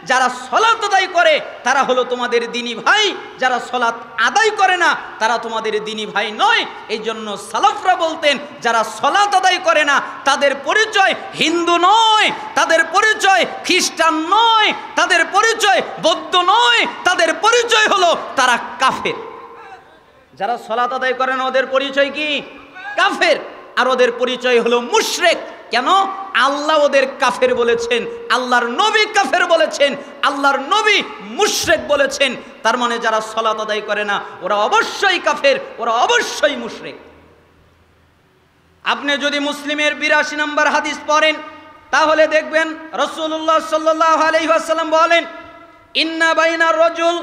যারা সলাত আদায় করে তারা হলো তোমাদের দ্বীনি ভাই, যারা সলাত আদায় করে না তারা তোমাদের দ্বীনি ভাই নয়। এই জন্য সালাফরা বলতেন যারা সলাত আদায় করে না তাদের পরিচয় হিন্দু নয়, তাদের পরিচয় খ্রিস্টান নয়, তাদের পরিচয় বৌদ্ধ নয়, তাদের পরিচয় হলো তারা কাফের। যারা সলাত আদায় করে না ওদের পরিচয় কি? কাফের। আর ওদের পরিচয় হলো মুশরিক। কেন? আল্লাহ ওদের কাফের বলেছেন, আল্লাহর নবী কাফের বলেছেন, আল্লাহর নবী মুশরিক বলেছেন। তার মানে যারা সালাত আদায় করে না ওরা অবশ্যই কাফের, ওরা অবশ্যই মুশরিক। আপনি যদি মুসলিমের 82 নম্বর হাদিস পড়েন তাহলে দেখবেন রাসূলুল্লাহ সাল্লাল্লাহু আলাইহি ওয়াসাল্লাম বলেন, ইন্না বাইনার রাজুল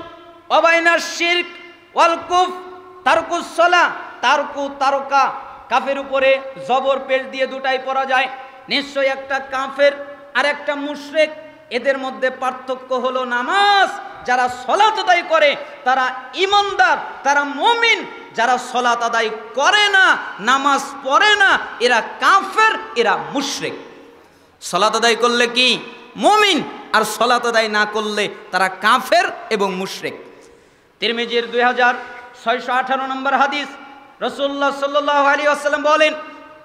ওয়া বাইনাশ শিরক ওয়াল কুফর তারকুস সালাহ। তারকু তারকা, কাফের উপরে জবর পেশ দিয়ে দুটাই পড়া যায়। নিশ্চয় একটা কাফের আর একটা মুশরিক, এদের মধ্যে পার্থক্য হলো নামাজ। যারা সলাত আদায় করে তারা ঈমানদার, তারা মুমিন। যারা সলাত আদায় করে না, নামাজ পড়ে না, এরা কাফের, এরা মুশরিক। সলাত আদায় করলে কি মুমিন, আর সলাত আদায় না করলে তারা কাফের এবং মুশরিক। তিরমিজির 2618 নম্বর হাদিস, রাসূলুল্লাহ সাল্লাল্লাহু আলাইহি ওয়াসাল্লাম বলেন,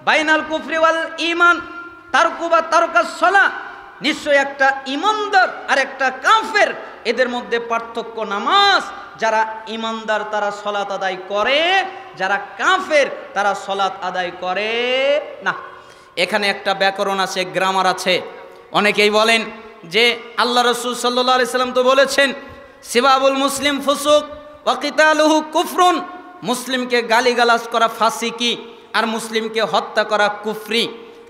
বাইনাল কুফরি ওয়াল ঈমান তারকু বা তারকাস সালাহ। নিশ্চয় একটা ঈমানদার আর একটা কাফের, এদের মধ্যে পার্থক্য নামাজ। যারা ঈমানদার তারা সলাত আদায় করে, যারা কাফের তারা সলাত আদায় করে না। এখানে একটা ব্যাকরণ আছে, গ্রামার আছে। অনেকেই বলেন যে আল্লাহ রাসূল সাল্লাল্লাহু আলাইহি সাল্লাম তো বলেছেন, সিবাবুল মুসলিম ফুসুক ওয়া কিতালুহু কুফরুন। মুসলিমকে গালিগালাজ করা ফাসিকি, আর মুসলিমকে হত্যা করা কুফরি।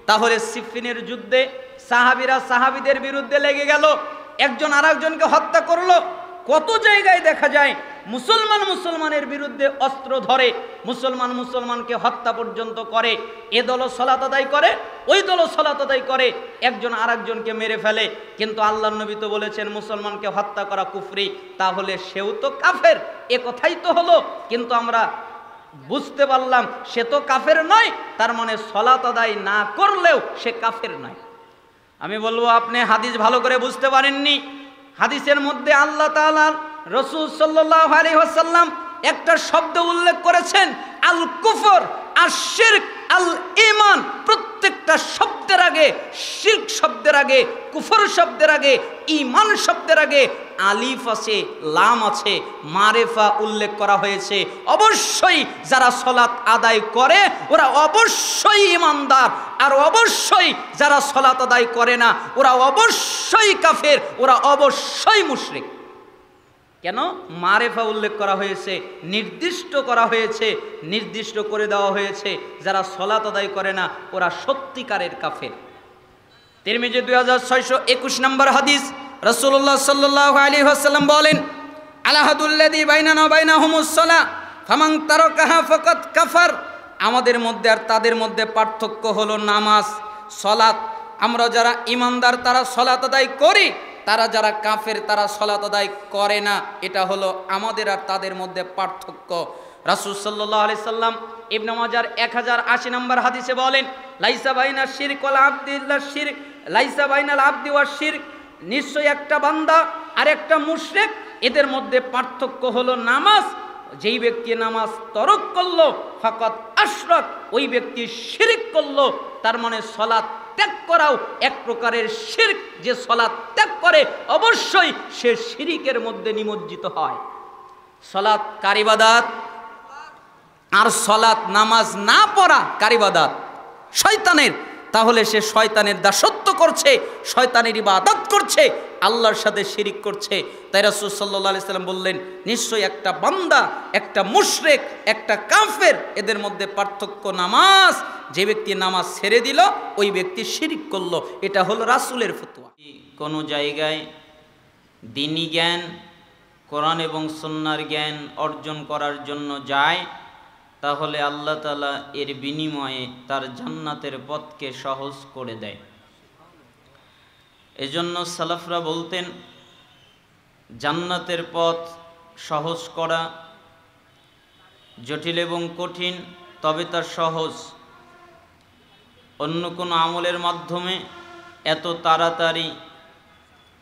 তাহলে সিফিনের যুদ্ধে সাহাবীরা সাহাবীদের বিরুদ্ধে লেগে গেল, একজন আরেকজনকে হত্যা করলো। কত জায়গায় দেখা যায় মুসলমান মুসলমানের বিরুদ্ধে অস্ত্র ধরে, মুসলমান মুসলমানকে হত্যা পর্যন্ত করে। এ দলও সালাত আদায় করে, ওই দলও সালাত আদায় করে, একজন আরেকজনকে মেরে ফেলে। কিন্তু আল্লাহর নবী তো বলেছেন মুসলমানকে হত্যা করা কুফরি, তাহলে সেও তো কাফের। এ কথাই তো হলো। কিন্তু আমরা বুঝতে পারলাম সে তো কাফের নয়, তার মানে সালাত আদায় না করলেও সে কাফের নয়। আমি বলবো আপনি হাদিস ভালো করে বুঝতে পারেননি। হাদিসের মধ্যে আল্লাহ তাআলা রাসূল সাল্লাল্লাহু আলাইহি ওয়াসাল্লাম একটা শব্দ উল্লেখ করেছেন, আল কুফর, আশ শিরক, আল ঈমান। প্রত্যেকটা শব্দের আগে, শিরক শব্দের আগে, কুফর শব্দের আগে, ঈমান শব্দের আগে আলিফ আছে, লাম আছে, মারেফা উল্লেখ করা হয়েছে। অবশ্যই যারা সালাত আদায় করে ওরা অবশ্যই ঈমানদার, আর অবশ্যই যারা সালাত আদায় করে না ওরা অবশ্যই কাফের, ওরা অবশ্যই মুশরিক। কেন? মারেফা উল্লেখ করা হয়েছে, নির্দিষ্ট করা হয়েছে, নির্দিষ্ট করে দেওয়া হয়েছে যারা সালাত আদায় করে না ওরা সত্যিকারের কাফের। তিরমিজি 2621 নম্বর হাদিস, রাসূলুল্লাহ সাল্লাল্লাহু আলাইহি ওয়াসাল্লাম বলেন, আলাহাদুল্লাযী বাইনানা ওয়া বাইনাহুমুস সালাহ ফামান তারাকাহা ফাকাদ কাফার। আমাদের মধ্যে আর তাদের মধ্যে পার্থক্য হলো নামাজ, সালাত। আমরা যারা ঈমানদার তারা সালাত আদায় করি, তারা যারা কাফের তারা সালাত আদায় করে না। এটা হলো আমাদের আর তাদের মধ্যে পার্থক্য। রাসূল সাল্লাল্লাহু আলাইহি সাল্লাম ইবনে মাজার 1080 নম্বর হাদিসে বলেন, লাইসা বাইনা শিরক ওয়াল আবদি ইল্লা শিরক, লাইসা বাইনাল আবদি ওয়াশ শিরক। নিশ্চয় একটা বান্দা আর একটা মুশরিক, এদের মধ্যে পার্থক্য হলো নামাজ। যেই ব্যক্তি নামাজ তরক করলো ফাকাত আশরাক, ওই ব্যক্তি শিরক করলো। তার মানে সালাত ত্যাগ করাও এক প্রকারের শিরক। যে সালাত ত্যাগ করে অবশ্যই সে শিরকের মধ্যে নিমজ্জিত হয়। সালাত কার ইবাদত, আর সালাত নামাজ না পড়া কার ইবাদত? শয়তানের। তাহলে সে শয়তানের দাসত্ব করছে, শয়তানের ইবাদত করছে, আল্লাহর সাথে শিরিক করছে। তাই রাসূল সাল্লাল্লাহু আলাইহি সাল্লাম বললেন, নিশ্চয়ই একটা বান্দা, একটা মুশরিক, একটা কাফের, এদের মধ্যে পার্থক্য নামাজ। যে ব্যক্তি নামাজ ছেড়ে দিল ওই ব্যক্তি শিরিক করলো। এটা হলো রাসূলের ফতোয়া। কোনো জায়গায় দ্বীনি জ্ঞান, কোরআন এবং সুন্নাহর জ্ঞান অর্জন করার জন্য যায়, তাহলে আল্লাহ তাআলা এর বিনিময়ে তার জান্নাতের পথকে সহজ করে দেয়। এজন্য সালাফরা বলতেন, জান্নাতের পথ সহজ করা জটিল এবং কঠিন, তবে তা সহজ। অন্য কোনো আমলের মাধ্যমে এত তাড়াতাড়ি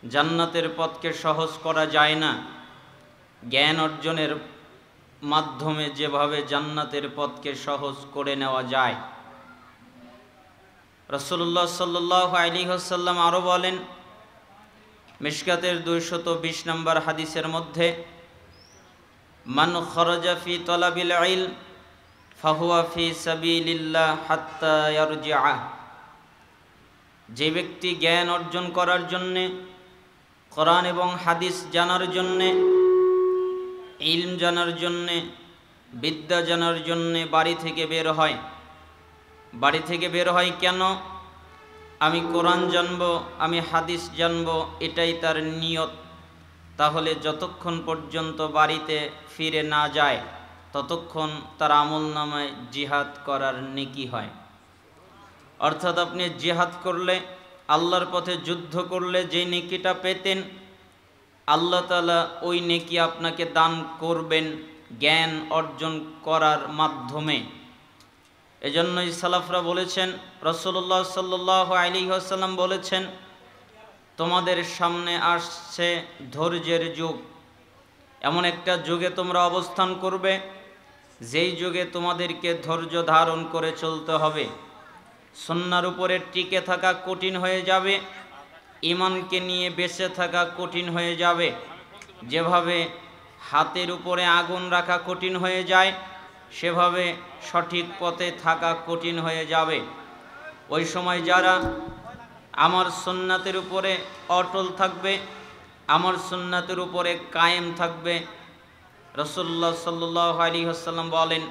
জান্নাতের পথকে সহজ করা যায় না, জ্ঞান অর্জনের মাধ্যমে যেভাবে জান্নাতের পথকে সহজ করে নেওয়া যায়। রাসূলুল্লাহ সাল্লাল্লাহু আলাইহি ওয়াসাল্লাম আরও বলেন, মিশকাতের 220 নম্বর হাদিসের মধ্যে, মান খরাজা ফি তলাবিল ইলম ফাহুয়া ফি সাবিলিল্লাহ হাত্তা ইয়ারজিআ। যে ব্যক্তি জ্ঞান অর্জন করার জন্যে, কোরআন এবং হাদিস জানার জন্যে, ইলম জানার জন্যে, বিদ্যা জানার জন্যে বাড়ি থেকে বের হয়। বাড়ি থেকে বের হয় কেন? আমি কোরআন জানব, আমি হাদিস জানব, এটাই তার নিয়ত। তাহলে যতক্ষণ পর্যন্ত বাড়িতে ফিরে না যায় ততক্ষণ তার আমলনামায় জিহাদ করার নেকি হয়। অর্থাৎ আপনি জিহাদ করলে, আল্লাহর পথে যুদ্ধ করলে যে নেকিটা পেতেন, আল্লাহ তাআলা ওই নেকি আপনাকে দান করবেন জ্ঞান অর্জন করার মাধ্যমে। এজন্যই সালাফরা বলেছেন, রাসূলুল্লাহ সাল্লাল্লাহু আলাইহি ওয়াসাল্লাম বলেছেন, তোমাদের সামনে আসছে ধৈর্যের যুগ। এমন একটা যুগে তোমরা অবস্থান করবে যেই যুগে তোমাদেরকে ধৈর্য ধারণ করে চলতে হবে। সুন্নাহর উপরে টিকে থাকা কঠিন হয়ে যাবে, ঈমানকে নিয়ে বেঁচে থাকা কঠিন হয়ে যাবে। যেভাবে হাতের উপরে আগুন রাখা কঠিন হয়ে যায়, সেভাবে সঠিক পথে থাকা কঠিন হয়ে যাবে। ওই সময় যারা আমার সুন্নাতের উপরে অটল থাকবে, আমার সুন্নাতের উপরে কায়েম থাকবে, রাসূলুল্লাহ সাল্লাল্লাহু আলাইহি ওয়াসাল্লাম বলেন,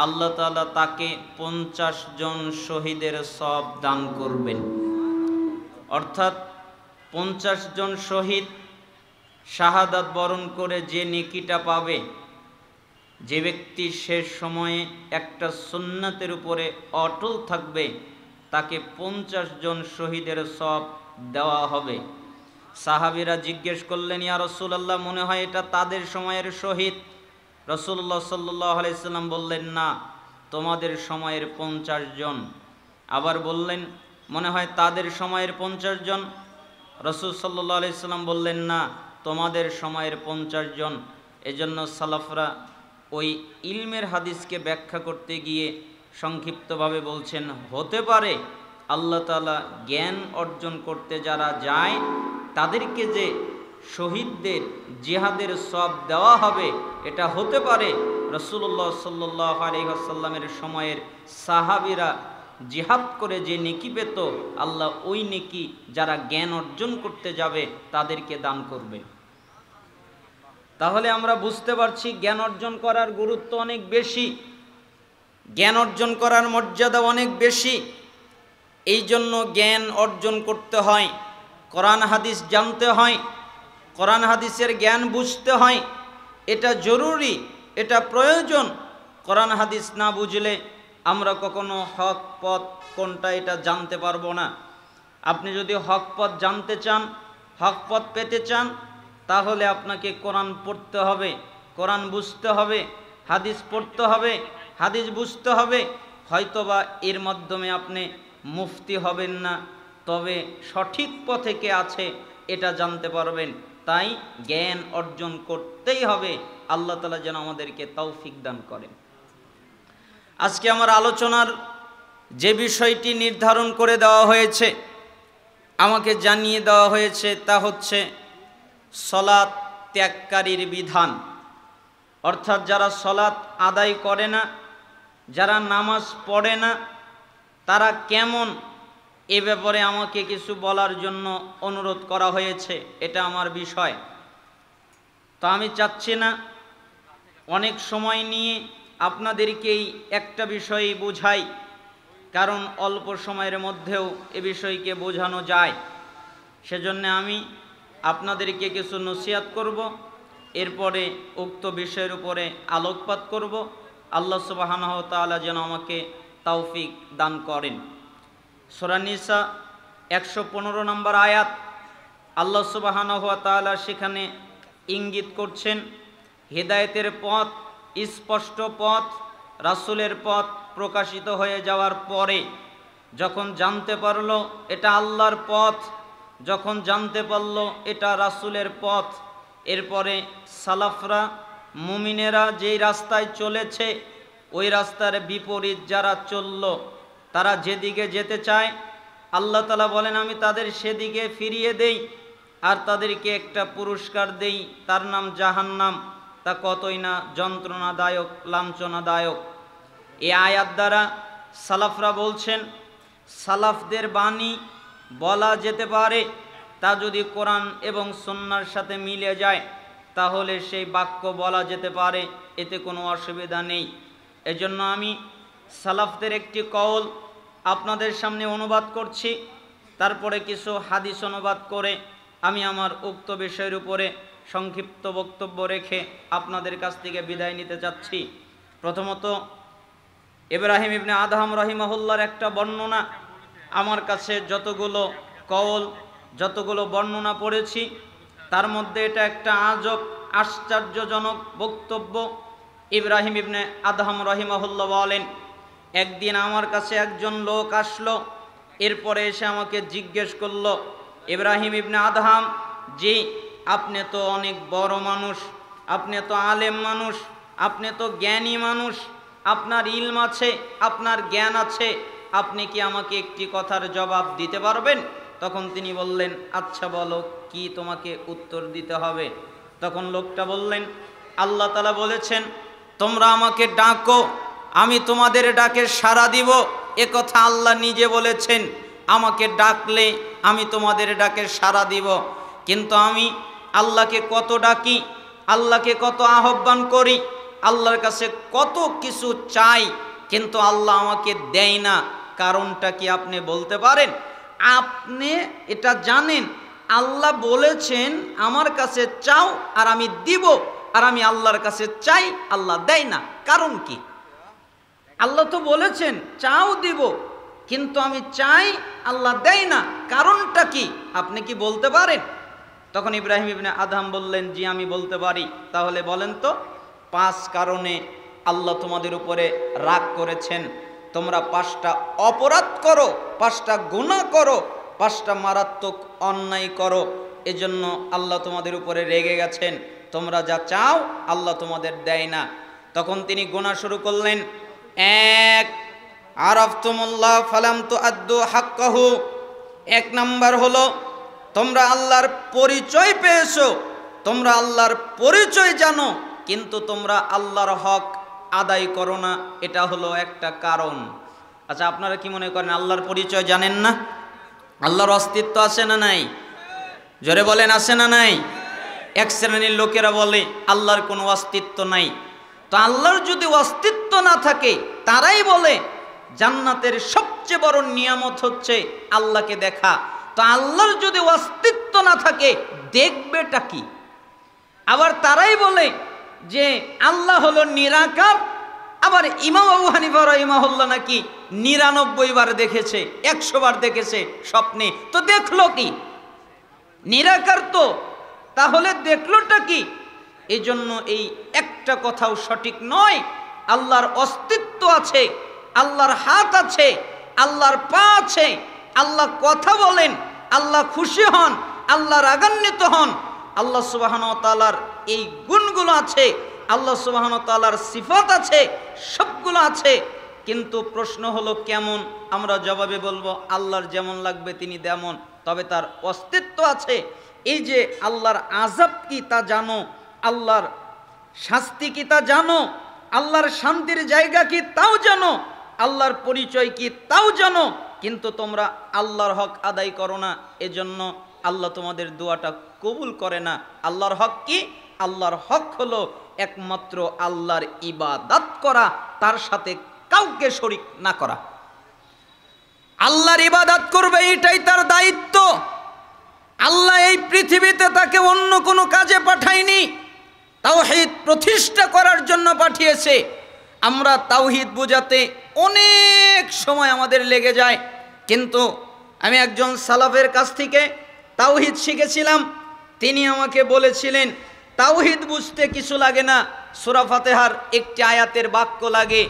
আল্লাহ তাআলা তাকে 50 জন শহীদের সওয়াব দান করবেন। অর্থাৎ 50 জন শহীদ শাহাদাত বরণ করে যে নেকিটা পাবে, যে ব্যক্তি শেষ সময়ে একটা সুন্নাতের উপরে অটল থাকবে, তাকে 50 জন শহীদের সওয়াব দেওয়া হবে। সাহাবীরা জিজ্ঞেস করলেন, ইয়া রাসূলুল্লাহ, মনে হয় এটা তাদের সময়ের শহীদ। রাসূলুল্লাহ সাল্লাল্লাহু আলাইহি সাল্লাম বললেন, না, তোমাদের সময়ের 50 জন। আবার বললেন, মনে হয় তাদের সময়ের 50 জন। রাসূল সাল্লাল্লাহু আলাইহি সাল্লাম বললেন, না, তোমাদের সময়ের 50 জন। এজন্য সালাফরা ওই ইলমের হাদিসকে ব্যাখ্যা করতে গিয়ে সংক্ষিপ্তভাবে বলছেন, হতে পারে আল্লাহ তাআলা জ্ঞান অর্জন করতে যারা যায় তাদেরকে যে শহীদদের জিহাদের সওয়াব দেওয়া হবে, এটা হতে পারে রাসূলুল্লাহ সাল্লাল্লাহু আলাইহি ওয়াসাল্লামের সময়ের সাহাবীরা জিহাদ করে যে নেকি পেত, আল্লাহ ওই নেকি যারা জ্ঞান অর্জন করতে যাবে তাদেরকে দান করবে। তাহলে আমরা বুঝতে পারছি জ্ঞান অর্জন করার গুরুত্ব অনেক বেশি, জ্ঞান অর্জন করার মর্যাদা অনেক বেশি। এই জন্য জ্ঞান অর্জন করতে হয়, কোরআন হাদিস জানতে হয়, কোরআন হাদিসের জ্ঞান বুঝতে হয়। এটা জরুরি, এটা প্রয়োজন। কোরআন হাদিস না বুঝলে আমরা কখনো হক পথ কোনটা এটা জানতে পারবো না। আপনি যদি হক পথ জানতে চান, হক পথ পেতে চান, তাহলে আপনাকে কোরআন পড়তে হবে, কোরআন বুঝতে হবে, হাদিস পড়তে হবে, হাদিস বুঝতে হবে। হয়তোবা এর মাধ্যমে আপনি মুফতি হবেন না, তবে সঠিক পথে কে আছে এটা জানতে পারবেন। তাই জ্ঞান অর্জন করতেই হবে। আল্লাহ তাআলা যেন আমাদেরকে তৌফিক দান করেন। আজকে আমার আলোচনার যে বিষয়টি নির্ধারণ করে দেওয়া হয়েছে, আমাকে জানিয়ে দেওয়া হয়েছে, তা হচ্ছে সলাত ত্যাগকারীর বিধান। অর্থাৎ যারা সলাত আদায় করে না, যারা নামাজ পড়ে না, তারা কেমন, এ ব্যাপারে আমাকে কিছু বলার জন্য অনুরোধ করা হয়েছে। এটা আমার বিষয়। তো আমি চাচ্ছি না অনেক সময় নিয়ে আপনাদেরকেই একটা বিষয় বোঝাই, কারণ অল্প সময়ের মধ্যেও এ বিষয়কে বোঝানো যায়। সেজন্য আমি আপনাদেরকে কিছু নসিহত করব, এরপরে উক্ত বিষয়ের উপরে আলোকপাত করব। আল্লাহ সুবহানাহু ওয়া তাআলা যেন আমাকে তৌফিক দান করেন। সূরা নিসা 115 নম্বর আয়াত, আল্লাহ সুবহানাহু ওয়া তাআলা সেখানে ইঙ্গিত করছেন হেদায়েতের পথ, স্পষ্ট পথ, রাসূলের পথ প্রকাশিত হয়ে যাওয়ার পরে যখন জানতে পারলো এটা আল্লাহর পথ, যখন জানতে পারল এটা রাসূলের পথ, এরপরে সালাফরা মুমিনেরা যেই রাস্তায় চলেছে ওই রাস্তার বিপরীত যারা চলল, তারা যেদিকে যেতে চায় আল্লাহ তাআলা বলেন আমি তাদের সেদিকে ফিরিয়ে দেই আর তাদেরকে একটা পুরস্কার দেই, তার নাম জাহান্নাম। তা কতই না যন্ত্রণাদায়ক, লাঞ্ছনাদায়ক। এই আয়াত দ্বারা সালাফরা বলছেন, সালাফদের বাণী বলা যেতে পারে, তা যদি কোরআন এবং সুন্নাহর সাথে মিলে যায় তাহলে সেই বাক্য বলা যেতে পারে, এতে কোনো অসুবিধা নেই। এজন্য আমি সালাফদের একটি কওল আপনাদের সামনে অনুবাদ করছি, তারপরে কিছু হাদিস অনুবাদ করে আমি আমার উক্ত বিষয়ের উপরে সংক্ষিপ্ত বক্তব্য রেখে আপনাদের কাছ থেকে বিদায় নিতে চাচ্ছি। প্রথমত ইব্রাহিম ইবনে আদহাম রাহিমাহুল্লাহর একটা বর্ণনা, আমার কাছে যতগুলো কওল, যতগুলো বর্ণনা পড়েছি তার মধ্যে এটা একটা আজব আশ্চর্যজনক বক্তব্য। ইব্রাহিম ইবনে আদহাম রাহিমাহুল্লাহ বলেন, একদিন আমার কাছে একজন লোক আসলো, এরপরে এসে আমাকে জিজ্ঞেস করলো, ইব্রাহিম ইবনে আদহাম, জি আপনি তো অনেক বড় মানুষ, আপনি তো আলেম মানুষ, আপনি তো জ্ঞানী মানুষ, আপনার ইলম আছে, আপনার জ্ঞান আছে, আপনি কি আমাকে একটি কথার জবাব দিতে পারবেন? তখন তিনি বললেন, আচ্ছা বলো কি তোমাকে উত্তর দিতে হবে? তখন লোকটা বললেন, আল্লাহ তাআলা বলেছেন তোমরা আমাকে ডাকো, আমি তোমাদের ডাকে সাড়া দিব। এ কথা আল্লাহ নিজে বলেছেন, আমাকে ডাকলে আমি তোমাদের ডাকে সাড়া দিব। কিন্তু আমি আল্লাহকে কত ডাকি, আল্লাহকে কত আহ্বান করি, আল্লাহর কাছে কত কিছু চাই, কিন্তু আল্লাহ আমাকে দেয় না। কারণটা কি আপনি বলতে পারেন? আপনি এটা জানেন আল্লাহ বলেছেন আমার কাছে চাও আর আমি দিব, আর আমি আল্লাহর কাছে চাই, আল্লাহ দেয় না। কারণ কি? আল্লাহ তো বলেছেন চাও দিব, কিন্তু আমি চাই, আল্লাহ দেয় না। কারণটা কি আপনি কি বলতে পারেন? তখন ইব্রাহিম ইবনে আদহাম বললেন, জি আমি বলতে পারি। তাহলে বলেন তো, 5 কারণে আল্লাহ তোমাদের উপরে রাগ করেছেন। তোমরা 5টা অপরাধ করো, 5টা গুনাহ করো, 5টা মারাত্মক অন্যায় করো, এজন্য আল্লাহ তোমাদের উপরে রেগে গেছেন। তোমরা যা চাও আল্লাহ তোমাদের দেয় না। তখন তিনি গুনাহ শুরু করলেন। 1, আরাফতুমুল্লাহ ফালাম তুআদ্দু হাক্কাহু। 1 নাম্বার হলো তোমরা আল্লাহর পরিচয় পেয়েছো, তোমরা আল্লাহর পরিচয় জানো, কিন্তু তোমরা আল্লাহর হক আদায় করো না। এটা হলো একটা কারণ। আচ্ছা, আপনারা কি মনে করেন আল্লাহর পরিচয় জানেন না? আল্লাহর অস্তিত্ব আছে না নাই? জোরে বলেন, আছে না নাই? এক শ্রেণীর লোকেরা বলে আল্লাহর কোনো অস্তিত্ব নাই। তো আল্লাহর যদি অস্তিত্ব না থাকে, তারাই বলে জান্নাতের সবচেয়ে বড় নিয়ামত হচ্ছে আল্লাহকে দেখা। তো আল্লাহর যদি অস্তিত্ব না থাকে, দেখবেটা কি? আবার তারাই বলে যে আল্লাহ হলো নিরাকার। আবার ইমাম আবু হানিফা রাহিমাহুল্লাহ নাকি 99 বার দেখেছে, 100 বার দেখেছে স্বপ্নে। তো দেখলো কি? নিরাকার তো, তাহলে দেখলোটা কি? এই জন্য এই একটা কথাও সঠিক নয়। আল্লাহর অস্তিত্ব আছে, আল্লাহর হাত আছে, আল্লাহর পা আছে, আল্লাহ কথা বলেন, আল্লাহ খুশি হন, আল্লাহ রাগান্বিত হন। আল্লাহ সুবহানাহু ওয়া তাআলার এই গুণগুলো আছে, আল্লাহ সুবহানাহু ওয়া তাআলার সিফাত আছে, সবগুলো আছে। কিন্তু প্রশ্ন হলো কেমন? আমরা জবাবে বলবো আল্লাহর যেমন লাগবে তিনি তেমন, তবে তার অস্তিত্ব আছে। এই যে আল্লাহর আযাব কি তা জানো, আল্লাহর শাস্তি কি তা জানো, আল্লাহর শান্তির জায়গা কি তাও জানো, আল্লাহর পরিচয় কি তাও জানো, কিন্তু তোমরা আল্লাহর হক আদায় করো না। এজন্য আল্লাহ তোমাদের দোয়াটা কবুল করে না। আল্লাহর হক কি? আল্লাহর হক হলো একমাত্র আল্লাহর ইবাদত করা, তার সাথে কাউকে শরীক না করা। আল্লাহর ইবাদত করবে, এটাই তার দায়িত্ব। আল্লাহ এই পৃথিবীতে তাকে অন্য কোনো কাজে পাঠায়নি, তাওহীদ প্রতিষ্ঠা করার জন্য পাঠিয়েছে। আমরা তাওহীদ বোঝাতে অনেক সময় আমাদের লেগে যায়, কিন্তু আমি একজন সালাফের কাছ থেকে তাওহীদ শিখেছিলাম। তিনি আমাকে বলেছিলেন তাওহীদ বুঝতে কিছু লাগে না, সূরা ফাতিহার একটি আয়াতের বাক্য লাগে,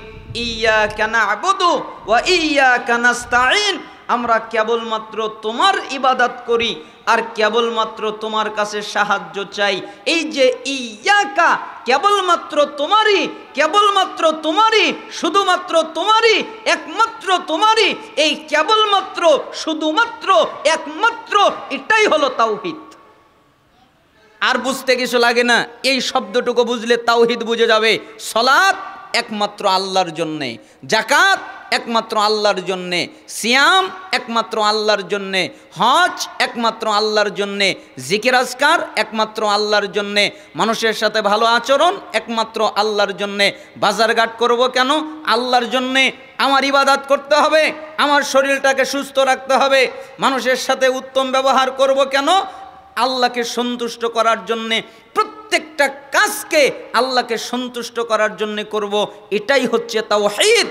ইয়্যাকা না'বুদু ওয়া ইয়্যাকা নাস্তাঈন। আমরা কেবলমাত্র তোমার ইবাদত করি আর কেবলমাত্র তোমার কাছে সাহায্য চাই। এই যে ইয়াকা, কেবলমাত্র তোমারই, কেবলমাত্র তোমারই, শুধুমাত্র তোমারই, একমাত্র তোমারই, এই কেবলমাত্র, শুধুমাত্র, একমাত্র, এটাই হলো তাওহীদ। আর বুঝতে কিছু লাগে না, এই শব্দটুকু বুঝলে তাওহীদ বুঝে যাবে। সালাত একমাত্র আল্লাহর জন্যে, যাকাত একমাত্র আল্লাহর জন্যে, সিয়াম একমাত্র আল্লাহর জন্যে, হজ একমাত্র আল্লাহর জন্যে, জিকির আজকার একমাত্র আল্লাহর জন্যে, মানুষের সাথে ভালো আচরণ একমাত্র আল্লাহর জন্যে। বাজারঘাট করব কেন? আল্লাহর জন্যে। আমার ইবাদত করতে হবে, আমার শরীরটাকে সুস্থ রাখতে হবে। মানুষের সাথে উত্তম ব্যবহার করব কেন? আল্লাহকে সন্তুষ্ট করার জন্যে। প্রত্যেকটা কাজকে আল্লাহকে সন্তুষ্ট করার জন্যে করব। এটাই হচ্ছে তাওহীদ।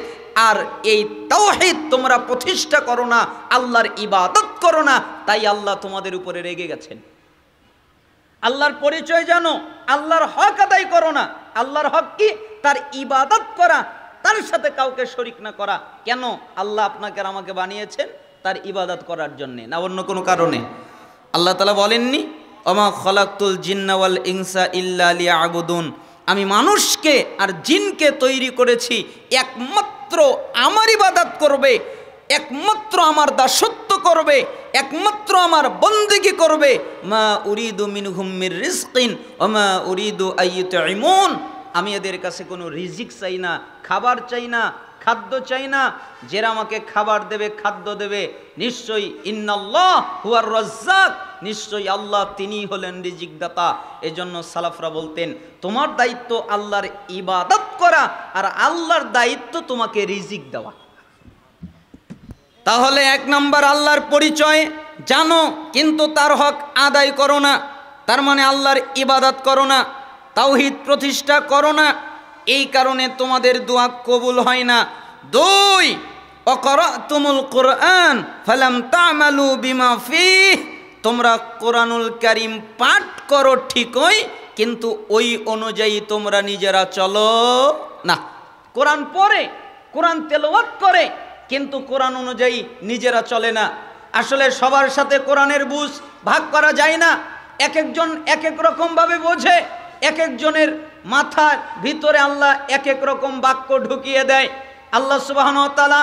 আর এই তাওহীদ তোমরা প্রতিষ্ঠা করো না, আল্লাহর ইবাদত করো না, তাই আল্লাহ তোমাদের উপরে রেগে গেছেন। আল্লাহর পরিচয় জানো, আল্লাহর হক আদায় করো না। আল্লাহর হক কি? তার ইবাদত করা, তার সাথে কাউকে শরীক না করা। কেন? আল্লাহ আপনাকে আর আমাকে বানিয়েছেন তার ইবাদত করার জন্যে, না অন্য কোনো কারণে। আল্লাহ তাআলা বলেননি ওমা খলাকতুল জিন্না ওয়াল ইনসা ইল্লা লিয়াবুদুন, আমি মানুষকে আর জিনকে তৈরি করেছি একমাত্র আমার ইবাদত করবে, একমাত্র আমার দাসত্ব করবে, একমাত্র আমার বন্দেগী করবে। মা উরিদু মিনহুম মির রিজকিন ওয়া মা উরিদু আইয়ুতঈমুন, আমি এদের কাছে কোনো রিজিক চাই না, খাবার চাই না, খাদ্য চাই না। যারা আমাকে খাবার দেবে, খাদ্য দেবে, নিশ্চয়ই ইন্নাল্লাহ হুয়ার রাজ্জাক, নিশ্চয়ই আল্লাহ তিনিই হলেন রিজিক দাতা। এজন্য সালাফরা বলতেন তোমার দায়িত্ব আল্লাহর ইবাদত করা আর আল্লাহর দায়িত্ব তোমাকে রিজিক দেওয়া। তাহলে এক নম্বর আল্লাহর পরিচয় জানো কিন্তু তার হক আদায় করো না, তার মানে আল্লাহর ইবাদত করো না, তাওহীদ প্রতিষ্ঠা করো না, এই কারণে তোমাদের দোয়া কবুল হয় না। দুই, ওয়াকরাতুমুল কুরআন ফালাম তা'মালু বিমা ফিহি, তোমরা কোরআনুল কারীম পাঠ করো ঠিকই কিন্তু ওই অনুযায়ী তোমরা নিজেরা চলো না। কোরআন পড়ে, কোরআন তেলাওয়াত করে কিন্তু কোরআন অনুযায়ী নিজেরা চলে না। আসলে সবার সাথে কোরআনের বুঝ ভাগ করা যায় না, এক একজন এক এক রকমভাবে বোঝে, এক একজনের মাথার ভিতরে আল্লাহ এক এক রকম বাক্য ঢুকিয়ে দেয়। আল্লাহ সুবহানাহু ওয়া তাআলা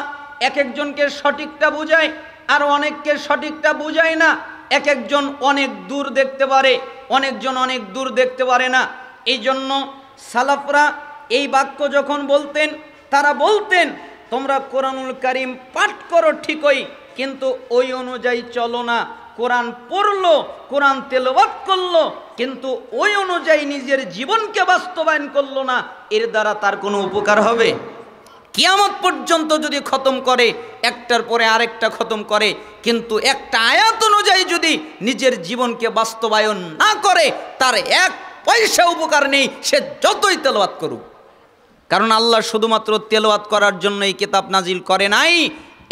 এক একজনকে সঠিকটা বুঝায় আর অনেককে সঠিকটা বুঝায় না। এক একজন অনেক দূর দেখতে পারে, অনেকজন অনেক দূর দেখতে পারে না। এই জন্য সালাফরা এই বাক্য যখন বলতেন, তারা বলতেন তোমরা কোরআনুল কারীম পাঠ করো ঠিকই কিন্তু ওই অনুযায়ী চলো না। কোরআন পড়লো, কোরআন তেলাওয়াত করলো কিন্তু ওই অনুযায়ী নিজের জীবনকে বাস্তবায়ন করলো না, এর দ্বারা তার কোনো উপকার হবে? কিয়ামত পর্যন্ত যদি খতম করে, একটার পরে আরেকটা খতম করে, কিন্তু একটা আয়াত অনুযায়ী যদি নিজের জীবনকে বাস্তবায়ন না করে, তার এক পয়সা উপকার নেই, সে যতই তেলাওয়াত করুক। কারণ আল্লাহ শুধুমাত্র তেলাওয়াত করার জন্য এই কিতাব নাজিল করে নাই,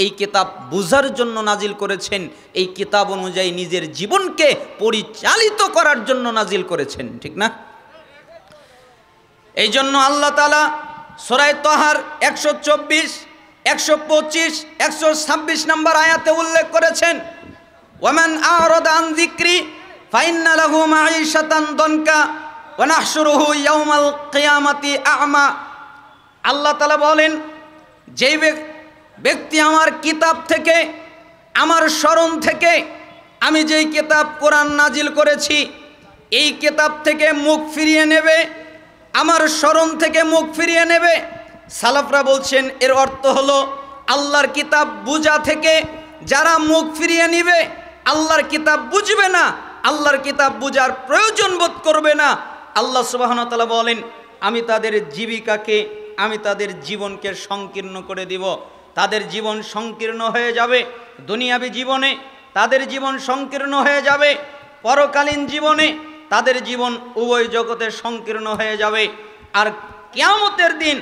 এই কিতাব বুঝার জন্য নাজিল করেছেন, এই কিতাব অনুযায়ী নিজের জীবনকে পরিচালিত করার জন্য নাজিল করেছেন, ঠিক না? এই জন্য আল্লাহ তাআলা সূরা তাহার 124, 125, 126 নম্বর আয়াতে উল্লেখ করেছেন ওয়ামান আ'রাদা আন যিকরি ফাইন্না লাহু মাঈশাতান দনকা ওয়া নাহশুরুহু ইয়াওমাল কিয়ামাতি আ'মা। আল্লাহ তাআলা বলেন যেই ব্যক্তি আমার কিতাব থেকে, আমার স্মরণ থেকে, আমি যেই কিতাব কোরআন নাজিল করেছি এই কিতাব থেকে মুখ ফিরিয়ে নেবে, আমার স্মরণ থেকে মুখ ফিরিয়ে নেবে। সালাফরা বলছেন এর অর্থ হলো আল্লাহর কিতাব বুঝা থেকে যারা মুখ ফিরিয়ে নিবে, আল্লাহর কিতাব বুঝবে না, আল্লাহর কিতাব বুঝার প্রয়োজন বোধ করবে না, আল্লাহ সুবহানাহু ওয়া তাআলা বলেন আমি তাদের জীবিকাকে, আমি তাদের জীবনকে সংকীর্ণ করে দিব। তাদের জীবন সংকীর্ণ হয়ে যাবে, দুনিয়াবী জীবনে তাদের জীবন সংকীর্ণ হয়ে যাবে, পরকালীন জীবনে তাদের জীবন উভয় জগতে সংকীর্ণ হয়ে যাবে। আর কিয়ামতের দিন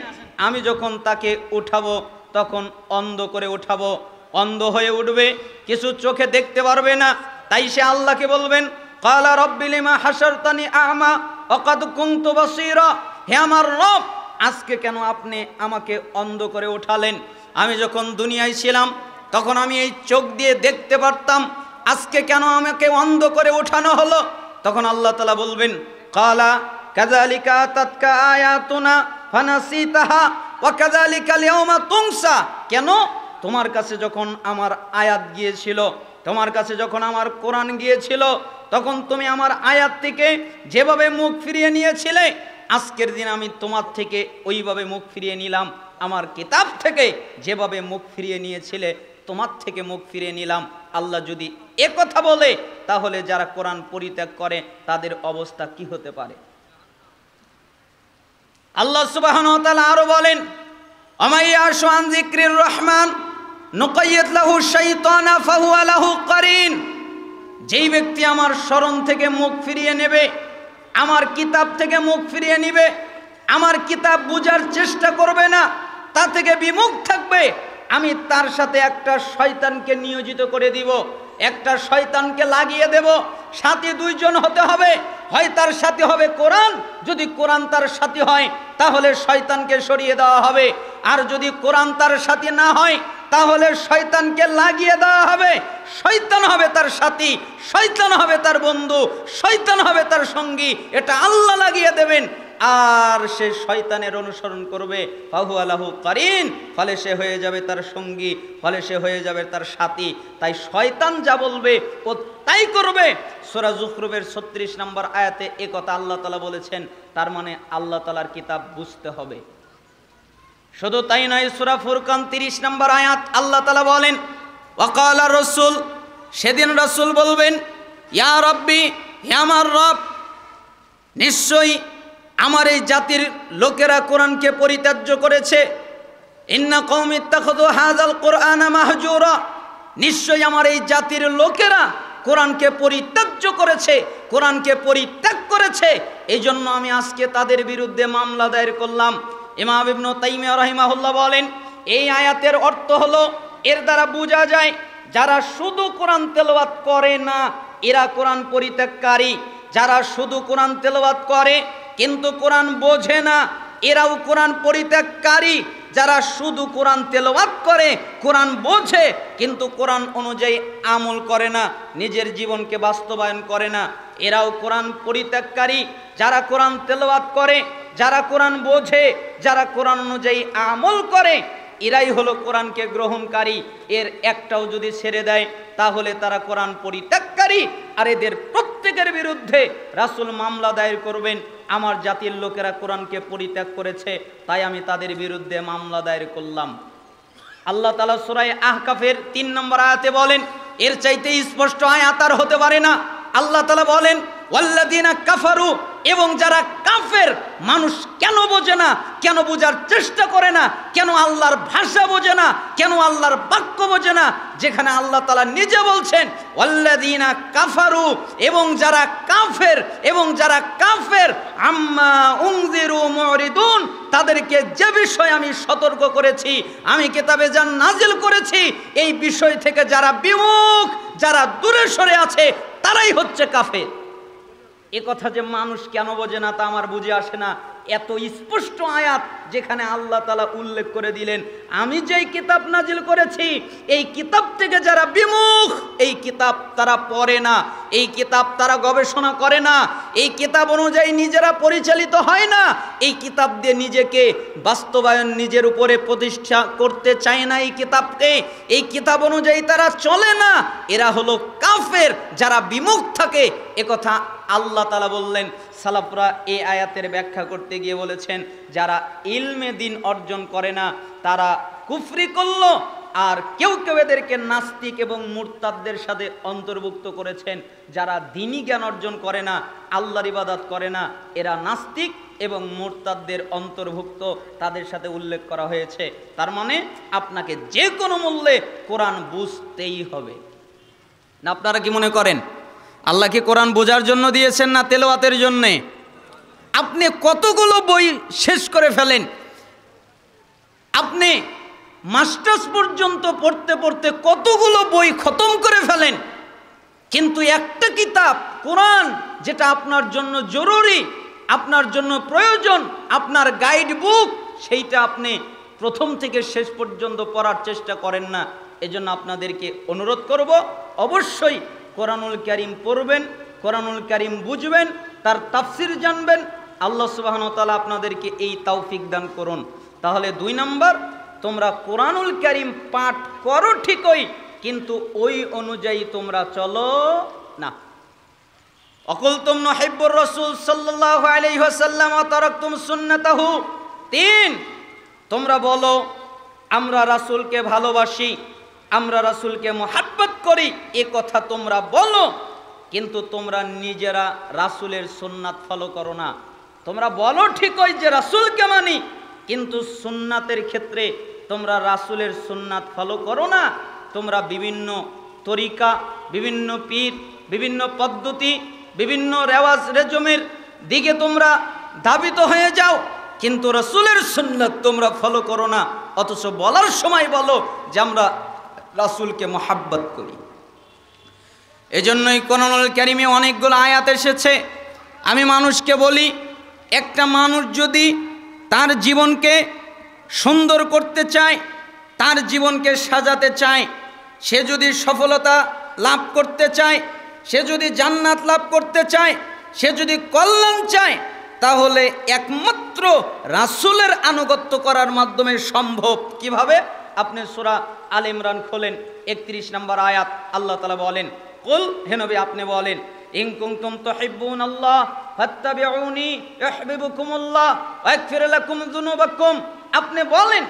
আমি যখন তাকে উঠাবো তখন অন্ধ করে উঠাবো, অন্ধ হয়ে উঠবে, কিছু চোখে দেখতে পারবে না। তাই সে আল্লাহকে বলবেন ক্বালা রাব্বি লিমা হাশারতানি আ'মা ওয়া ক্বাদ কুনতু বাসীরা, হে আমার রব আজকে কেন আপনি আমাকে অন্ধ করে উঠালেন? আমি যখন দুনিয়ায় ছিলাম তখন আমি এই চোখ দিয়ে দেখতে পারতাম, আজকে কেন আমাকে অন্ধ করে ওঠানো হলো? তখন আল্লাহ তাআলা বলবেন, কালা কাযালিকা আতাতকা আয়াতুনা ফানাসিতাহা ওয়া কাযালিকাল ইয়াওমা তুনসা। কেন? তোমার কাছে যখন আমার আয়াত গিয়েছিল, তোমার কাছে যখন আমার কোরআন গিয়েছিল, তখন তুমি আমার আয়াত থেকে যেভাবে মুখ ফিরিয়ে নিয়েছিলে, আজকের দিন আমি তোমার থেকে ওইভাবে মুখ ফিরিয়ে নিলাম। আমার কিতাব থেকে যেভাবে মুখ ফিরিয়ে নিয়েছিলে, তোমার থেকে মুখ ফিরিয়ে নিলাম। আল্লাহ যদি এ কথা বলে, তাহলে যারা কোরআন পরিত্যাগ করে তাদের অবস্থা কি হতে পারে? আল্লাহ সুবহানাহু ওয়া তাআলা আরো বলেন, আমাইয়াশু আন যিকরির রহমান নুকাইয়িদ লাহু শাইতানা ফাহুয়া লাহু কারিন। যেই ব্যক্তি আমার স্মরণ থেকে মুখ ফিরিয়ে নেবে, আমার কিতাব থেকে মুখ ফিরিয়ে নেবে, আমার কিতাব বুঝার চেষ্টা করবে না, তা থেকে বিমুখ থাকবে, আমি তার সাথে একটা শয়তানকে নিয়োজিত করে দিব, একটা শয়তানকে লাগিয়ে দেব। সাথী দুইজন হতে হবে, হয় তার সাথে হবে কোরআন, যদি কোরআন তার সাথী হয় তাহলে শয়তানকে সরিয়ে দেওয়া হবে, আর যদি কোরআন তার সাথী না হয় তাহলে শয়তানকে লাগিয়ে দেওয়া হবে। শয়তান হবে তার সাথী, শয়তান হবে তার বন্ধু, শয়তান হবে তার সঙ্গী, এটা আল্লাহ লাগিয়ে দেবেন। আর সে শয়তানের অনুসরণ করবে, ফাহুয়া লাহু কারিন, ফলে সে হয়ে যাবে তার সঙ্গী, ফলে সে হয়ে যাবে তার সাথী। তাই শয়তান যা বলবে ও তাই করবে। সূরা যুখরুফের 36 নম্বর আয়াতে এ কথা আল্লাহ তাআলা বলেছেন। তার মানে আল্লাহ তাআলার কিতাব বুঝতে হবে। শুধু তাই নয়, সূরা ফুরকান 30 নম্বর আয়াত আল্লাহ তাআলা বলেন, ওয়াকালা রাসূল, সেদিন রাসূল বলবেন, ইয়া রাব্বি, হে আমার রব, নিশ্চয়ই আমার এই জাতির লোকেরা কোরআনকে পরিত্যাজ্য করেছে। ইন্না কওমি ইত্তাখাযু হাযাল কুরআনা মাহজুরা, নিশ্চয়ই আমার এই জাতির লোকেরা কোরআনকে পরিত্যাজ্য করেছে, কোরআনকে পরিত্যাগ করেছে। এই জন্য আমি আজকে তাদের বিরুদ্ধে মামলা দায়ের করলাম। ইমাম ইবনে তাইমিয়া রাহিমাহুল্লাহ বলেন, এই আয়াতের অর্থ হলো, এর দ্বারা বোঝা যায় যারা শুধু কোরআন তেলাওয়াত করে না এরা কোরআন পরিত্যাগকারী, যারা শুধু কোরআন তেলাওয়াত করে কিন্তু কোরআন বোঝে না এরাও কোরআন পরিত্যাগকারী, যারা শুধু কোরআন তেলাওয়াত করে, কোরআন বোঝে কিন্তু কোরআন অনুযায়ী আমল করে না, নিজের জীবনকে বাস্তবায়ন করে না, এরাও কোরআন পরিত্যাগকারী। যারা কোরআন তেলাওয়াত করে, যারা কোরআন বোঝে, যারা কোরআন অনুযায়ী আমল করে, এরাই হলো কোরআনকে গ্রহণকারী। এর একটাও যদি ছেড়ে দেয় তাহলে তারা কোরআন পরিত্যাগকারী। আর এদের প্রত্যেকের বিরুদ্ধে রাসূল মামলা দায়ের করবেন, আমার জাতির লোকেরা কোরআনকে পরিত্যাগ করেছে, তাই আমি তাদের বিরুদ্ধে মামলা দায়ের করলাম। আল্লাহ তাআলা সূরা আহকাফের 3 নম্বর আয়াতে বলেন, এর চাইতে স্পষ্ট আয়াত আর হতে পারে না। আল্লাহ তাআলা বলেন, ওয়াল্লাযিনা কাফারু, এবং যারা কাফের, মানুষ কেন বোঝে না, কেন বোঝার চেষ্টা করে না, কেন আল্লাহর ভাষা বোঝে না, কেন আল্লাহর বাক্য বোঝে না, যেখানে আল্লাহ তাআলা নিজে বলছেন ওয়াল্লাযিনা কাফারু, এবং যারা কাফের, এবং যারা কাফের আম্মা উনজিরু মুরিদুন, তাদেরকে যে বিষয় আমি সতর্ক করেছি, আমি কিতাবে যা নাজিল করেছি, এই বিষয় থেকে যারা বিমুখ, যারা দূরে সরে আছে, তারাই হচ্ছে কাফের। এ কথা যে মানুষ কেন বোঝে না তা আমার বুঝে আসে না। এত স্পষ্ট আয়াত যেখানে আল্লাহ তাআলা উল্লেখ করে দিলেন, আমি যেই কিতাব নাজিল করেছি এই কিতাব থেকে যারা বিমুখ, এই কিতাব তারা পড়ে না, এই কিতাব তারা গবেষণা করে না, এই কিতাব অনুযায়ী নিজেরা পরিচালিত হয় না, এই কিতাব দিয়ে নিজেকে বাস্তবায়ন নিজের উপরে প্রতিষ্ঠা করতে চায় না, এই কিতাবকে, এই কিতাব অনুযায়ী তারা চলে না, এরা হলো কাফের, যারা বিমুখ থাকে। একথা আল্লাহ তাআলা বললেন। সালাফরা এই আয়াতের ব্যাখ্যা করতে গিয়ে বলেছেন, যারা ইলমে দ্বীন অর্জন করে না তারা কুফরি করলো, আর কেউ কেউ এদেরকে নাস্তিক এবং মুরতাদদের সাথে অন্তর্ভুক্ত করেছেন। যারা দ্বীনি জ্ঞান অর্জন করে না, আল্লাহর ইবাদত করে না, এরা নাস্তিক এবং মুরতাদদের অন্তর্ভুক্ত, তাদের সাথে উল্লেখ করা হয়েছে। তার মানে আপনাকে যে কোনো মূল্যে কোরআন বুঝতেই হবে না। আপনারা কি মনে করেন আল্লাহ কি কোরআন বোঝার জন্য দিয়েছেন না তেলাওয়াতের জন্যে? আপনি কতগুলো বই শেষ করে ফেলেন, আপনি মাস্টার্স পর্যন্ত পড়তে পড়তে কতগুলো বই খতম করে ফেলেন, কিন্তু একটা কিতাব কোরআন, যেটা আপনার জন্য জরুরি, আপনার জন্য প্রয়োজন, আপনার গাইড বুক, সেইটা আপনি প্রথম থেকে শেষ পর্যন্ত পড়ার চেষ্টা করেন না। এজন্য আপনাদেরকে অনুরোধ করব, অবশ্যই কোরআনুল কারীম পড়বেন, কোরআনুল কারীম বুঝবেন, তার তাফসির জানবেন। আল্লাহ সুবহানাহু ওয়া তাআলা আপনাদেরকে এই তৌফিক দান করুন। তাহলে 2 নম্বর, তোমরা কোরআনুল কারীম পাঠ করো ঠিকই, কিন্তু ওই অনুযায়ী তোমরা চলো না। অকুলতুম নুহিব্বুর রাসূল সাল্লাল্লাহু আলাইহি ওয়াসাল্লাম ওয়া তারাকতুম সুন্নাতাহু। 3, তোমরা বলো আমরা রাসূলকে ভালোবাসি, আমরা রাসূলকে মুহাব্বত করি, এ কথা তোমরা বলো, কিন্তু তোমরা নিজেরা রাসূলের সুন্নাত ফলো করো না। তোমরা বলো ঠিকই যে রাসূলকে মানি, কিন্তু সুন্নাতের ক্ষেত্রে তোমরা রাসূলের সুন্নাত ফলো করো না। তোমরা বিভিন্ন তরিকা, বিভিন্ন পীর, বিভিন্ন পদ্ধতি, বিভিন্ন রেওয়াজ রেজমের দিকে তোমরা ধাবিত হয়ে যাও, কিন্তু রাসূলের সুন্নাত তোমরা ফলো করো না। অথচ বলার সময় বলো যে আমরা রাসূলকে মুহাব্বত করি। এজন্যই কোরআনুল কারীমে অনেকগুলো আয়াত এসেছে। আমি মানুষকে বলি, একটা মানুষ যদি তার জীবনকে সুন্দর করতে চায়, তার জীবনকে সাজাতে চায়, সে যদি সফলতা লাভ করতে চায়, সে যদি জান্নাত লাভ করতে চায়, সে যদি কল্যাণ চায়, তাহলে একমাত্র রাসূলের আনুগত্য করার মাধ্যমে সম্ভব। কিভাবে? আপনি সূরা আল ইমরান খোলেন, 31 নম্বর আয়াত, আল্লাহ তাআলা বলেন, কুল, হে নবী আপনি বলেন, ইন কুনতুম তুহিব্বুনাল্লাহ ফাত্তাবিউনি ইউহিব্বুকুমুল্লাহ ওয়া ইয়াগফির লাকুম যুনুবাকুম। আপনি বলেন,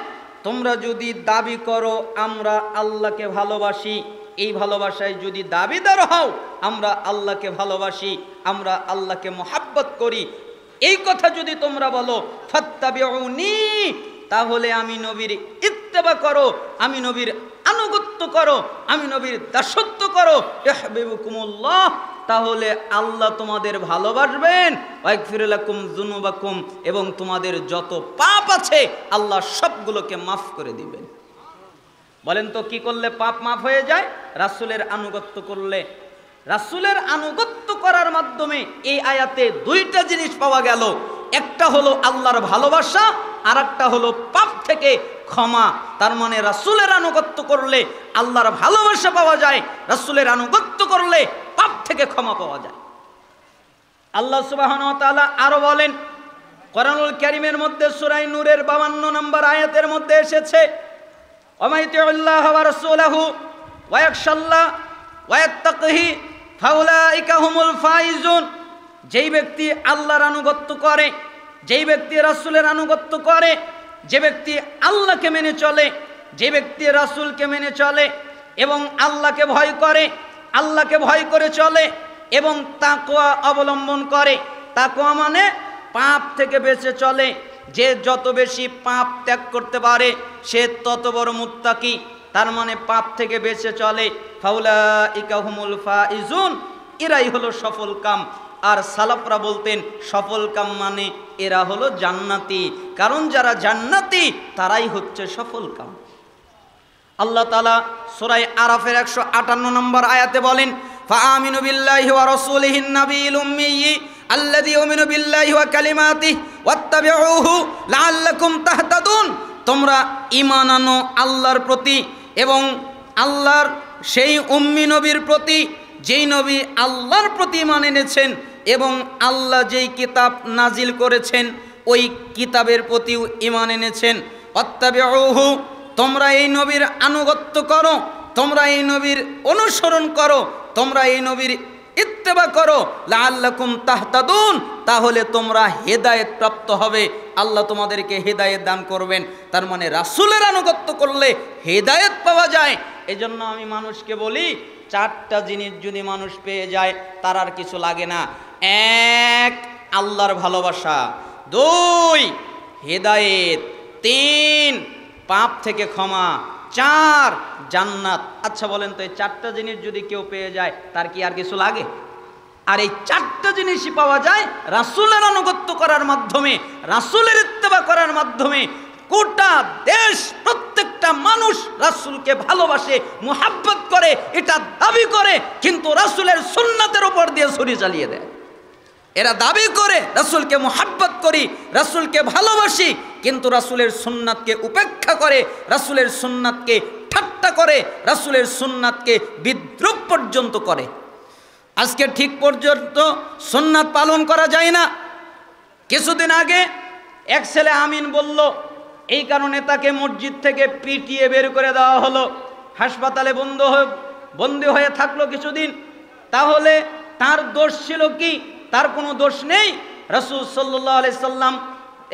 তোমরা যদি দাবি করো আমরা আল্লাহকে ভালোবাসি, এই ভালোবাসায় যদি দাবিদার হও আমরা আল্লাহকে ভালোবাসি, আমরা আল্লাহকে মুহাব্বত করি, এই কথা যদি তোমরা বলো, ফাত্তাবিউনি, তাহলে আমি নবীর ইত্তেবা করো, আমি নবীর আনুগত্য করো, আমি নবীর দাসত্ব করো, ইউহিব্বুকুমুল্লাহ, তাহলে আল্লাহ তোমাদের ভালোবাসবেন, ওয়াগফির লাকুম যুনুবাকুম, এবং তোমাদের যত পাপ আছে আল্লাহ সবগুলোকে মাফ করে দিবেন। বলেন তো কি করলে পাপ মাফ হয়ে যায়? রাসূলের আনুগত্য করলে। রাসূলের আনুগত্য করার মাধ্যমে এই আয়াতে 2টা জিনিস পাওয়া গেল। একটা হলো আল্লাহর ভালোবাসা, আর একটা হলো পাপ থেকে ক্ষমা। তার মানে রাসূলের আনুগত্য করলে আল্লাহর ভালোবাসা পাওয়া যায়, রাসূলের আনুগত্য করলে পাপ থেকে ক্ষমা পাওয়া যায়। আল্লাহ সুবহানাহু ওয়া তাআলা আরো বলেন, কোরআনুল কারীমের মধ্যে সূরা নূরের 52 নম্বর আয়াতের মধ্যে এসেছে, ওয়া মাইয়ুতিউল্লাহ ওয়া রাসূলাহু ওয়া ইয়াখশাল্লাহ ওয়া ইয়াত্তাকিহি ফাউলাইকা হুমুল ফাইজুন। যেই ব্যক্তি আল্লাহর আনুগত্য করে, যেই ব্যক্তি রাসূলের আনুগত্য করে, যে ব্যক্তি আল্লাহকে মেনে চলে, যে ব্যক্তি রাসূলকে মেনে চলে এবং আল্লাহকে ভয় করে, আল্লাহকে ভয় করে চলে এবং তাকওয়া অবলম্বন করে। তাকওয়া মানে পাপ থেকে বেঁচে চলে। যে যত বেশি পাপ ত্যাগ করতে পারে সে তত বড় মুত্তাকি। তার মানে পাপ থেকে বেঁচে চলে। ফাউলাইকা হুমুল ফাইজুন, এরাই হলো সফল কাম। আর সালাফরা বলতেন সফল কাম মানে এরা হলো জান্নাতি, কারণ যারা জান্নাতি তারাই হচ্ছে সফল কাম। আল্লাহ তাআলা সূরা আরাফের 158 নম্বর আয়াতে বলেন, ফাআমিনু বিল্লাহি ওয়া রাসূলিহিন নাবিয়্যিল উম্মিয়্যি আল্লাযী ইউমিনু বিল্লাহি ওয়া কালিমাতিহি ওয়াত্তাবিউহু লাআল্লাকুম তাহতাদুন। তোমরা ঈমান আনো আল্লাহর প্রতি এবং আল্লাহর সেই উম্মি নবীর প্রতি, যেই নবী আল্লাহর প্রতি ঈমান এনেছেন এবং আল্লাহ যেই কিতাব নাজিল করেছেন ওই কিতাবের প্রতিও ঈমান এনেছেন। ওয়াত্তাবিউহু, তোমরা এই নবীর আনুগত্য করো, তোমরা এই নবীর অনুসরণ করো, তোমরা এই নবীর ইত্তেবা করো, লাআল্লাকুম তাহতাদুন, তাহলে তোমরা হেদায়েত প্রাপ্ত হবে। আল্লাহ তোমাদেরকে হেদায়েত দান করবেন। তার মানে রাসূলের আনুগত্য করলে হেদায়েত পাওয়া যায়। এজন্য আমি মানুষকে বলি, 4টা জিনিস যদি মানুষ পেয়ে যায় তার আর কিছু লাগে না। 1, আল্লাহর ভালোবাসা, 2, হেদায়েত, 3, পাপ থেকে ক্ষমা, 4, জান্নাত। আচ্ছা বলেন তো, এই 4টা জিনিস যদি কেউ পেয়ে যায় তার কি আর কিছু লাগে? আর এই 4টা জিনিসই পাওয়া যায় রাসূলের আনুগত্য করার মাধ্যমে, রাসূলের ইত্তেবা করার মাধ্যমে। গোটা দেশ প্রত্যেকটা মানুষ রাসূলকে ভালোবাসে, মুহাব্বত করে, এটা দাবি করে, কিন্তু রাসূলের সুন্নাতের উপর দিয়ে ছুরি চালিয়ে দেয়। এরা দাবি করে রাসূলকে মুহাব্বত করি, রাসূলকে ভালোবাসি, কিন্তু রাসূলের সুন্নাতকে উপেক্ষা করে, রাসূলের সুন্নাতকে ঠাট্টা হত্যা করে, রাসূলের সুন্নাতকে বিদ্রূপ পর্যন্ত করে। আজকে ঠিক পর্যন্ত সুন্নাত পালন করা যায় না। কিছুদিন আগে এক ছেলে আমিন বলল, এই কারণে তাকে মসজিদ থেকে পিটিয়ে বের করে দেওয়া হলো, হাসপাতালে বন্দী হয়ে থাকলো কিছুদিন। তাহলে তার দোষ ছিল কি? তার কোনো দোষ নেই। রাসূল সাল্লাল্লাহু আলাইহি সাল্লাম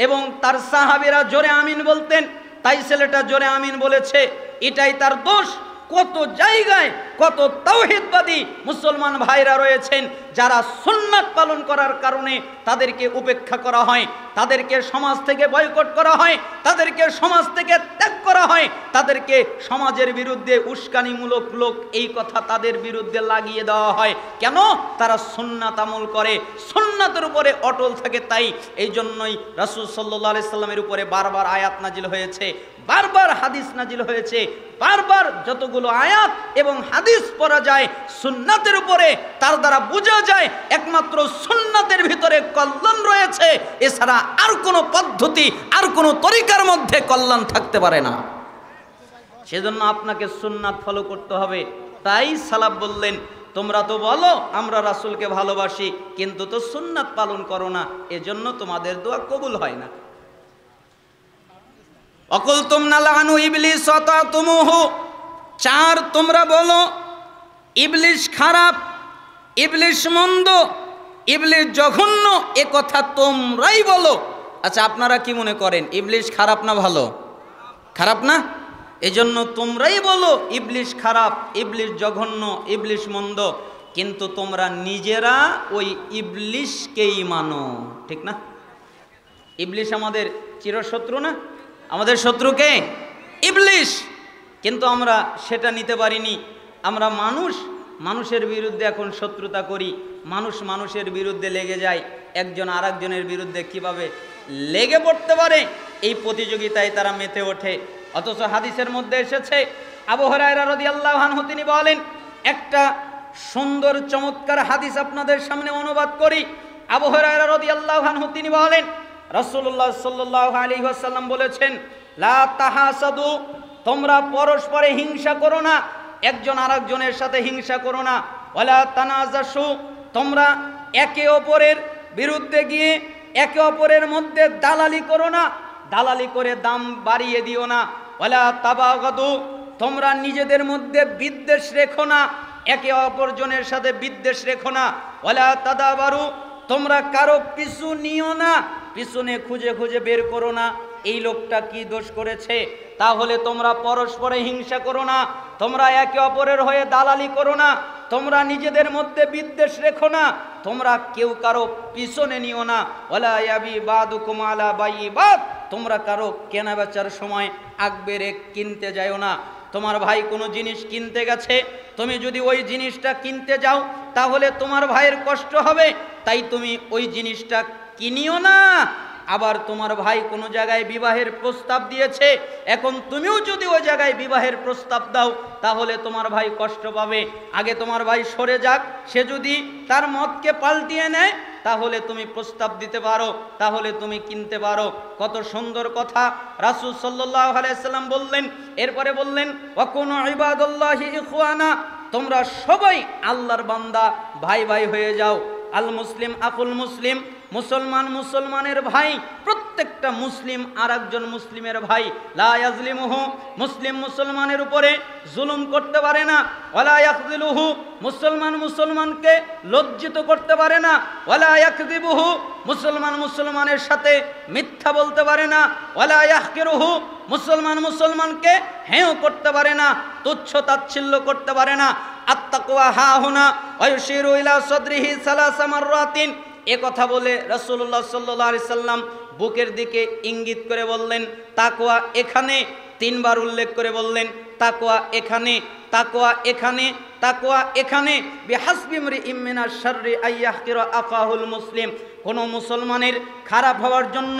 এবং তার সাহাবীরা জোরে আমিন বলতেন, তাই ছেলেটা জোরে আমিন বলেছে, এটাই তার দোষ। কত জায়গায় কত তাওহীদবাদী মুসলমান ভাইরা রয়েছেন যারা সুন্নাত পালন করার কারণে তাদেরকে উপেক্ষা করা হয়, তাদেরকে সমাজ থেকে বয়কট করা হয়, তাদেরকে সমাজ থেকে ত্যাগ করা হয়, তাদেরকে সমাজের বিরুদ্ধে উস্কানিমূলক লোক এই কথা তাদের বিরুদ্ধে লাগিয়ে দেওয়া হয়। কেন? তারা সুন্নাত আমল করে, সুন্নাতের উপরে অটল থাকে। তাই এই জন্যই রাসূল সাল্লাল্লাহু আলাইহি সাল্লামের উপরে বারবার আয়াত নাজিল হয়েছে, বারবার হাদিস নাজিল হয়েছে, বারবার যতগুলো আয়াত এবং হাদিস পড়া যায় সুন্নাতের উপরে, তার দ্বারা বোঝা যায় একমাত্র সুন্নাতের ভিতরে কল্যাণ রয়েছে, এছাড়া আর কোনো পদ্ধতি আর কোনো তরিকার মধ্যে কল্যাণ থাকতে পারে না। সেজন্য আপনাকে সুন্নাত ফলো করতে হবে। তাই সালাফ বললেন, তোমরা তো বলো আমরা রাসূলকে ভালোবাসি, কিন্তু তো সুন্নাত পালন করো না, এজন্য তোমাদের দোয়া কবুল হয় না। অকুলতুম নালানু ইবলিস ওয়াতাতুমুহু, 4 তোমরা বলো ইবলিস খারাপ, ইবলিস মন্দ, ইবলিস জঘন্য, এ কথা তোমরাই বলো। আচ্ছা, আপনারা কি মনে করেন ইবলিস খারাপ না ভালো? খারাপ না? এজন্য তোমরাই বলো ইবলিস খারাপ, ইবলিস জঘন্য, ইবলিস মন্দ, কিন্তু তোমরা নিজেরা ওই ইবলিসকেই মানো, ঠিক না? ইবলিস আমাদের চিরশত্রু না? আমাদের শত্রুকে ইবলিস, কিন্তু আমরা সেটা নিতে পারিনি। আমরা মানুষের বিরুদ্ধে এখন শত্রুতা করি, মানুষের বিরুদ্ধে লেগে যায়, একজন আরেকজনের বিরুদ্ধে কিভাবে লেগে পড়তে পারে এই প্রতিযোগিতায় তারা মেতে ওঠে। অথচ হাদিসের মধ্যে এসেছে, আবু হুরায়রা রাদিয়াল্লাহু আনহু তিনি বলেন, একটা সুন্দর চমৎকার হাদিস আপনাদের সামনে অনুবাদ করি। আবু হুরায়রা রাদিয়াল্লাহু আনহু তিনি বলেন, রাসূলুল্লাহ সাল্লাল্লাহু আলাইহি ওয়াসাল্লাম বলেছেন, লা তাহাসাদু, তোমরা পরস্পরে হিংসা করো না, একজন আরেকজনের সাথে হিংসা করো না। ওয়ালা তানাজাসু, তোমরা একে অপরের বিরুদ্ধে গিয়ে একে অপরের মধ্যে দালালি করো না, দালালি করে দাম বাড়িয়ে দিও না। ওয়ালা তাবাগাদু, তোমরা নিজেদের মধ্যে বিদ্বেষ রেখো না, একে অপরজনের সাথে বিদ্বেষ রেখো না। ওয়ালা তাদাবারু, তোমরা কারো পিছু নিও না, পিছনে খুঁজে খুঁজে বের করো না এই লোকটা কি দোষ করেছে, তাহলে তোমরা পরস্পরে হিংসা করো না, তোমরা একে অপরের হয়ে দালালি করো না, তোমরা নিজেদের মধ্যে বিদ্বেষ রেখো না, তোমরা কেউ কারো পিছনে নিও না। ওয়ালা ইয়াবি বাদুকুম আলা বাইবাদ, তোমরা কারো কেনা বেচার সময় আগ বেড়ে কিনতে যাও না। তোমার ভাই কোনো জিনিস কিনতে গেছে, তুমি যদি ওই জিনিসটা কিনতে যাও তাহলে তোমার ভাইয়ের কষ্ট হবে, তাই তুমি ওই জিনিসটা কিনিও না। আবার তোমার ভাই কোনো জায়গায় বিবাহের প্রস্তাব দিয়েছে, এখন তুমিও যদি ওই জায়গায় বিবাহের প্রস্তাব দাও তাহলে তোমার ভাই কষ্ট পাবে। আগে তোমার ভাই সরে যাক, সে যদি তার মতকে পাল্টিয়ে নেয় তাহলে তুমি প্রস্তাব দিতে পারো, তাহলে তুমি কিনতে পারো। কত সুন্দর কথা রাসূল সাল্লাল্লাহু আলাইহি সাল্লাম বললেন। এরপরে বললেন, ওয়াকুনু ইবাদাল্লাহি ইখওয়ানা, তোমরা সবাই আল্লাহর বান্দা, ভাই ভাই হয়ে যাও। আল মুসলিম আকুল মুসলিম, মুসলমান মুসলমানের ভাই, প্রত্যেকটা মুসলিম আর একজন মুসলিমের ভাই। লা ইয়াজলিমুহু, মুসলিম মুসলমানের উপরে জুলুম করতে পারে না। ওয়ালা ইয়াখযিলুহু, মুসলমান মুসলমানকে লজ্জিত করতে পারে না। ওয়ালা ইয়াকযিবুহু, মুসলমান মুসলমানের সাথে মিথ্যা বলতে পারে না। ওয়ালা ইয়াহকিরুহু, মুসলমান মুসলমানকে হেয় করতে পারে না, তুচ্ছ তাচ্ছিল্য করতে পারে না। আত্তাকওয়া হাহুনা ওয়া ইউশিরু ইলা সাদরিহি সালাসা মাররাতিন, এ কথা বলে রাসূলুল্লাহ সাল্লাল্লাহু আলাইহি সাল্লাম বুকের দিকে ইঙ্গিত করে বললেন, তাকওয়া এখানে, 3 বার উল্লেখ করে বললেন, তাকওয়া এখানে, তাকওয়া এখানে, তাকওয়া এখানে। বিহাসবি ইমরিইম মিনাশ শাররি আইয়াহকিরা আকাহুল মুসলিম, কোন মুসলমানের খারাপ হওয়ার জন্য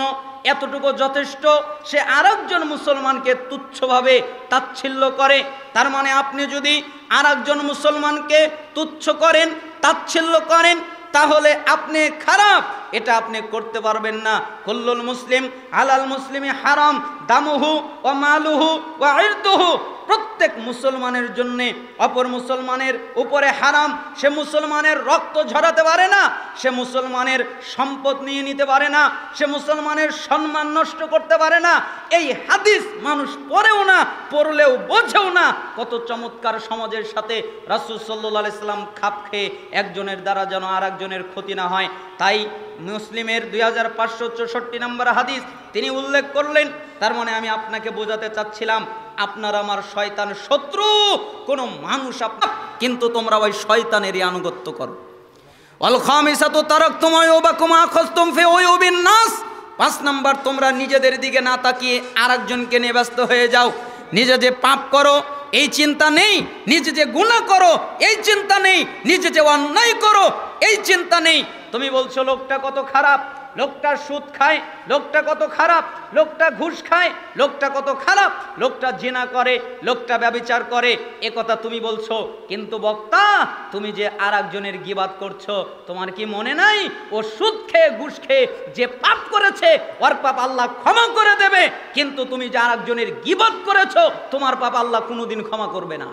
এতটুকু যথেষ্ট, সে আরেকজন মুসলমানকে তুচ্ছভাবে তাচ্ছিল্য করে। তার মানে আপনি যদি আরেকজন মুসলমানকে তুচ্ছ করেন, তাচ্ছিল্য করেন, তাহলে আপনি খারাপ, এটা আপনি করতে পারবেন না। কুল্লুল মুসলিম আলাল মুসলিমি হারাম দামুহু ওয়া মালুহু ওয়া ইরদুহু, প্রত্যেক মুসলমানের জন্য অপর মুসলমানের উপরে হারাম। সে মুসলমানের রক্ত ঝরাতে পারে না, সে মুসলমানের সম্পদ নিয়ে নিতে পারে না, সে মুসলমানের সম্মান নষ্ট করতে পারে না। এই হাদিস মানুষ পড়েও না, পড়লেও বোঝেও না। কত চমৎকার সমাজের সাথে রাসূল সাল্লাল্লাহু আলাইহি সাল্লাম খাপ খেয়ে একজনের দ্বারা যেন আর একজনের ক্ষতি না হয়। তাই মুসলিমের 2564 নম্বর হাদিস তিনি উল্লেখ করলেন। তার মানে আমি আপনাকে বোঝাতে চাচ্ছিলাম, আপনার আমার শয়তান শত্রু, কোনো মানুষ আপনার, কিন্তু তোমরা ওই শয়তানেরই আনুগত্য করো। ওয়াল খামিসাতু তারাকতুম আয়ুবাকুম আখাযতুম ফি উয়ুবিন নাস। 5 নাম্বার, তোমরা নিজেদের দিকে না তাকিয়ে আরেকজনকে নিয়ে ব্যস্ত হয়ে যাও। নিজে যে পাপ করো এই চিন্তা নেই, নিজে যে গুনাহ করো এই চিন্তা নেই, নিজে যে অন্যায় করো এই চিন্তা নেই। তুমি বলছো লোকটা কত খারাপ, লোকটা সুদ খায়, লোকটা কত খারাপ, লোকটা ঘুষ খায়, লোকটা কত খারাপ, লোকটা জিনা করে, লোকটা ব্যভিচার করে, এ কথা তুমি বলছো। কিন্তু বক্তা, তুমি যে আর একজনের গীবাত করছো, তোমার কি মনে নাই ও সুদ খেয়ে ঘুষ খেয়ে যে পাপ করেছে ওর পাপ আল্লাহ ক্ষমা করে দেবে, কিন্তু তুমি যে আর একজনের গীবাত করেছো তোমার পাপ আল্লাহ কোনোদিন ক্ষমা করবে না।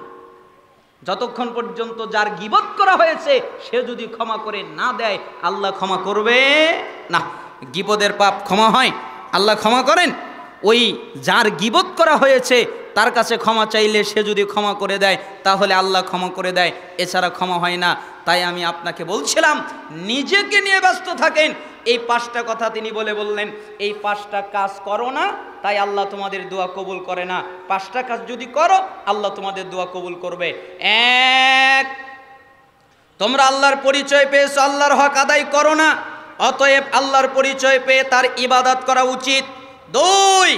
যতক্ষণ পর্যন্ত যার গীবত করা হয়েছে সে যদি ক্ষমা করে না দেয়, আল্লাহ ক্ষমা করবে না। গীবতের পাপ ক্ষমা হয়, আল্লাহ ক্ষমা করেন। ওই যার গীবত করা হয়েছে তার কাছে ক্ষমা চাইলে সে যদি ক্ষমা করে দেয় তাহলে আল্লাহ ক্ষমা করে দেয়, এছাড়া ক্ষমা হয় না। তাই আমি আপনাকে বলছিলাম নিজেকে নিয়ে ব্যস্ত থাকেন। এই 5টা কথা তিনি বললেন, এই 5টা কাজ করো না, তাই আল্লাহ তোমাদের দোয়া কবুল করে না। 5টা কাজ যদি করো আল্লাহ তোমাদের দোয়া কবুল করবে। 1, তোমরা আল্লাহর পরিচয় পেয়েছো, আল্লাহর হক আদায় করো না, অতএব আল্লাহর পরিচয় পেয়ে তার ইবাদত করা উচিত। 2,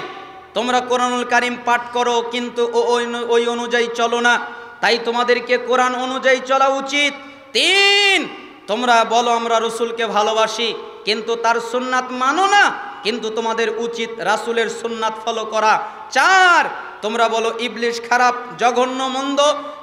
তোমরা কোরআনুল কারীম পাঠ করো কিন্তু ওই অনুযায়ী চলো না, তাই তোমাদেরকে কোরআন অনুযায়ী চলা উচিত। 3, তোমরা বলো আমরা রাসূলকে ভালোবাসি কিন্তু তার সুন্নাত মানো না, কিন্তু তোমাদের উচিত রাসূলের সুন্নাত ফলো করা। 4, তোমরা বলো ইবলিশ খারাপ, জঘন্য, মন্দ,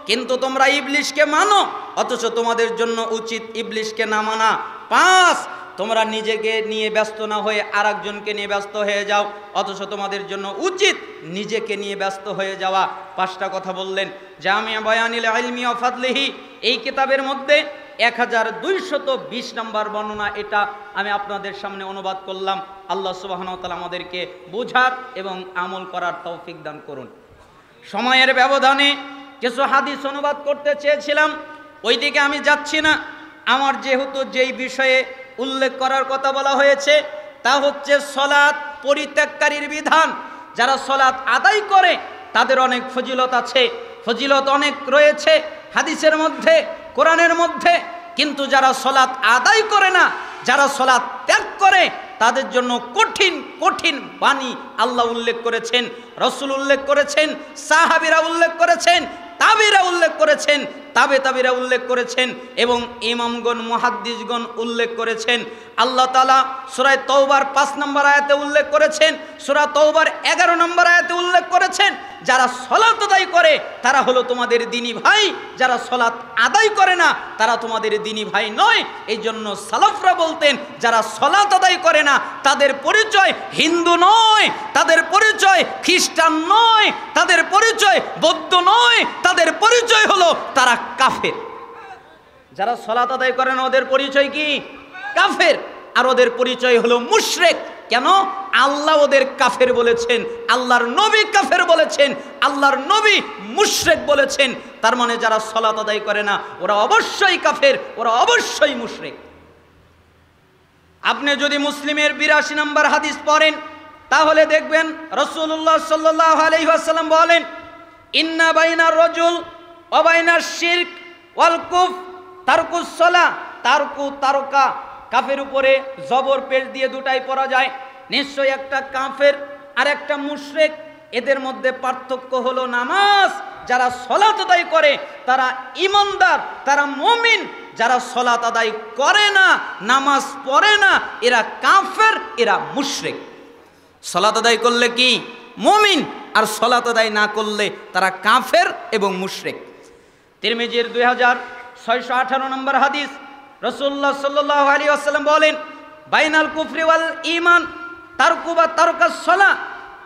কিন্তু তোমরা ইবলিশকে মানো, অথচ তোমাদের জন্য উচিত ইবলিশকে না মানা। 5, তোমরা নিজেকে নিয়ে ব্যস্ত না হয়ে আর একজনকে নিয়ে ব্যস্ত হয়ে যাও, অথচ তোমাদের জন্য উচিত নিজেকে নিয়ে ব্যস্ত হয়ে যাওয়া। 5টা কথা বললেন। জামিয়া বায়ানিল ইলমি ওয়া ফাদলিহি, এই কিতাবের মধ্যে 1220 নম্বর বর্ণনা, এটা আমি আপনাদের সামনে অনুবাদ করলাম। আল্লাহ সুবহানাহু ওয়া তাআলা আমাদেরকে বোঝার এবং আমল করার তৌফিক দান করুন। সময়ের ব্যবধানে কিছু হাদিস অনুবাদ করতে চেয়েছিলাম, ওইদিকে আমি যাচ্ছি না। আমার যেহেতু যেই বিষয়ে উল্লেখ করার কথা বলা হয়েছে তা হচ্ছে সলাৎ পরিত্যাগকারীর বিধান। যারা সলাৎ আদায় করে তাদের অনেক ফজিলত আছে, ফজিলত অনেক রয়েছে হাদিসের মধ্যে, কোরআনের মধ্যে। কিন্তু যারা সলাৎ আদায় করে না, যারা সলাৎ ত্যাগ করে, তাদের জন্য কঠিন কঠিন বাণী আল্লাহ উল্লেখ করেছেন, রাসূল উল্লেখ করেছেন, সাহাবীরা উল্লেখ করেছেন, তাবিরা উল্লেখ করেছেন, তাবিরা উল্লেখ করেছেন, এবং ইমামগণ মুহাদ্দিসগণ উল্লেখ করেছেন। আল্লাহ তাআলা সূরা তাওবার 5 নম্বর আয়াতে উল্লেখ করেছেন, সূরা তাওবার 11 নম্বর আয়াতে উল্লেখ করেছেন, যারা সলাত আদায় করে তারা হলো তোমাদের দ্বীনি ভাই, যারা সলাত আদায় করে না তারা তোমাদের দ্বীনি ভাই নয়। এই জন্য সালাফরা বলতেন যারা সলাত আদায় করে না তাদের পরিচয় হিন্দু নয়, তাদের পরিচয় খ্রিস্টান নয়, তাদের পরিচয় বৌদ্ধ নয়, তাদের পরিচয় হলো তারা কাফের। যারা সলাত আদায় করে না ওদের পরিচয় কি? কাফের। আর ওদের পরিচয় হলো মুশরিক। কেন? আল্লাহ ওদের কাফের বলেছেন, আল্লাহর নবী কাফের বলেছেন, আল্লাহর নবী মুশরিক বলেছেন। তার মানে যারা সলাত আদায় করে না ওরা অবশ্যই কাফের, ওরা অবশ্যই মুশরিক। আপনি যদি মুসলিমের 82 নম্বর হাদিস পড়েন তাহলে দেখবেন রাসূলুল্লাহ সাল্লাল্লাহু আলাইহি ওয়াসাল্লাম বলেন, ইন্না বাইনার রাজুল ওয়া বাইনাশ শিরক ওয়াল কুফর তারকুস সালাহ। তারকু তারকা, কাফের উপরে জবর পেশ দিয়ে দুটাই পড়া যায়। নিশ্চয় একটা কাফের আর একটা মুশরিক, এদের মধ্যে পার্থক্য হলো নামাজ। যারা সলাত আদায় করে তারা ঈমানদার, তারা মুমিন। যারা সলাত আদায় করে না, নামাজ পড়ে না, এরা কাফের, এরা মুশরিক। সলাত আদায় করলে কি মুমিন, আর সলাত আদায় না করলে তারা কাফের এবং মুশরিক। তিরমিজির 2618 নম্বর হাদিস, রাসূলুল্লাহ সাল্লাল্লাহু আলাইহি ওয়াসাল্লাম বলেন, বাইনাল কুফরি ওয়াল ঈমান তারকু বা তারকাস সালাহ।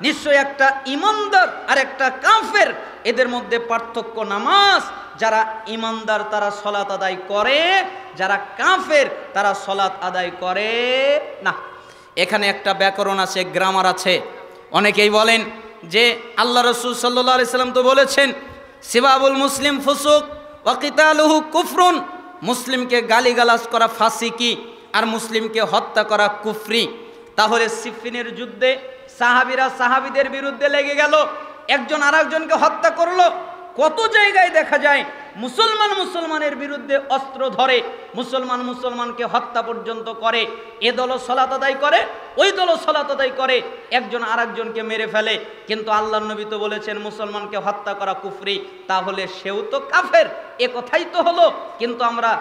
নিশ্চয় একটা ঈমানদার আর একটা কাফের, এদের মধ্যে পার্থক্য নামাজ। যারা ইমানদার তারা সলাত আদায় করে, যারা কাফের তারা সলাত আদায় করে না। এখানে একটা ব্যাকরণ আছে, গ্রামার আছে। অনেকেই বলেন যে আল্লাহ রাসূল সাল্লাল্লাহু আলাইহি সাল্লাম তো বলেছেন সিবাবুল মুসলিম ফুসুক ওয়া কিতালুহু কুফরুন, মুসলিমকে গালিগালাজ করা ফাসিকি আর মুসলিমকে হত্যা করা কুফরি। তাহলে সিফিনের যুদ্ধে সাহাবীরা সাহাবীদের বিরুদ্ধে লেগে গেল, একজন আরেকজনকে হত্যা করলো। কত জায়গায় দেখা যায় মুসলমান মুসলমানের বিরুদ্ধে অস্ত্র ধরে, মুসলমান মুসলমানকে হত্যা পর্যন্ত করে। এ দলও সালাত আদায় করে, ওই দলও সালাত আদায় করে, একজন আরেকজনকে মেরে ফেলে। কিন্তু আল্লাহর নবী তো বলেছেন মুসলমানকে হত্যা করা কুফরি, তাহলে সেও তো কাফের, এ কথাই তো হলো। কিন্তু আমরা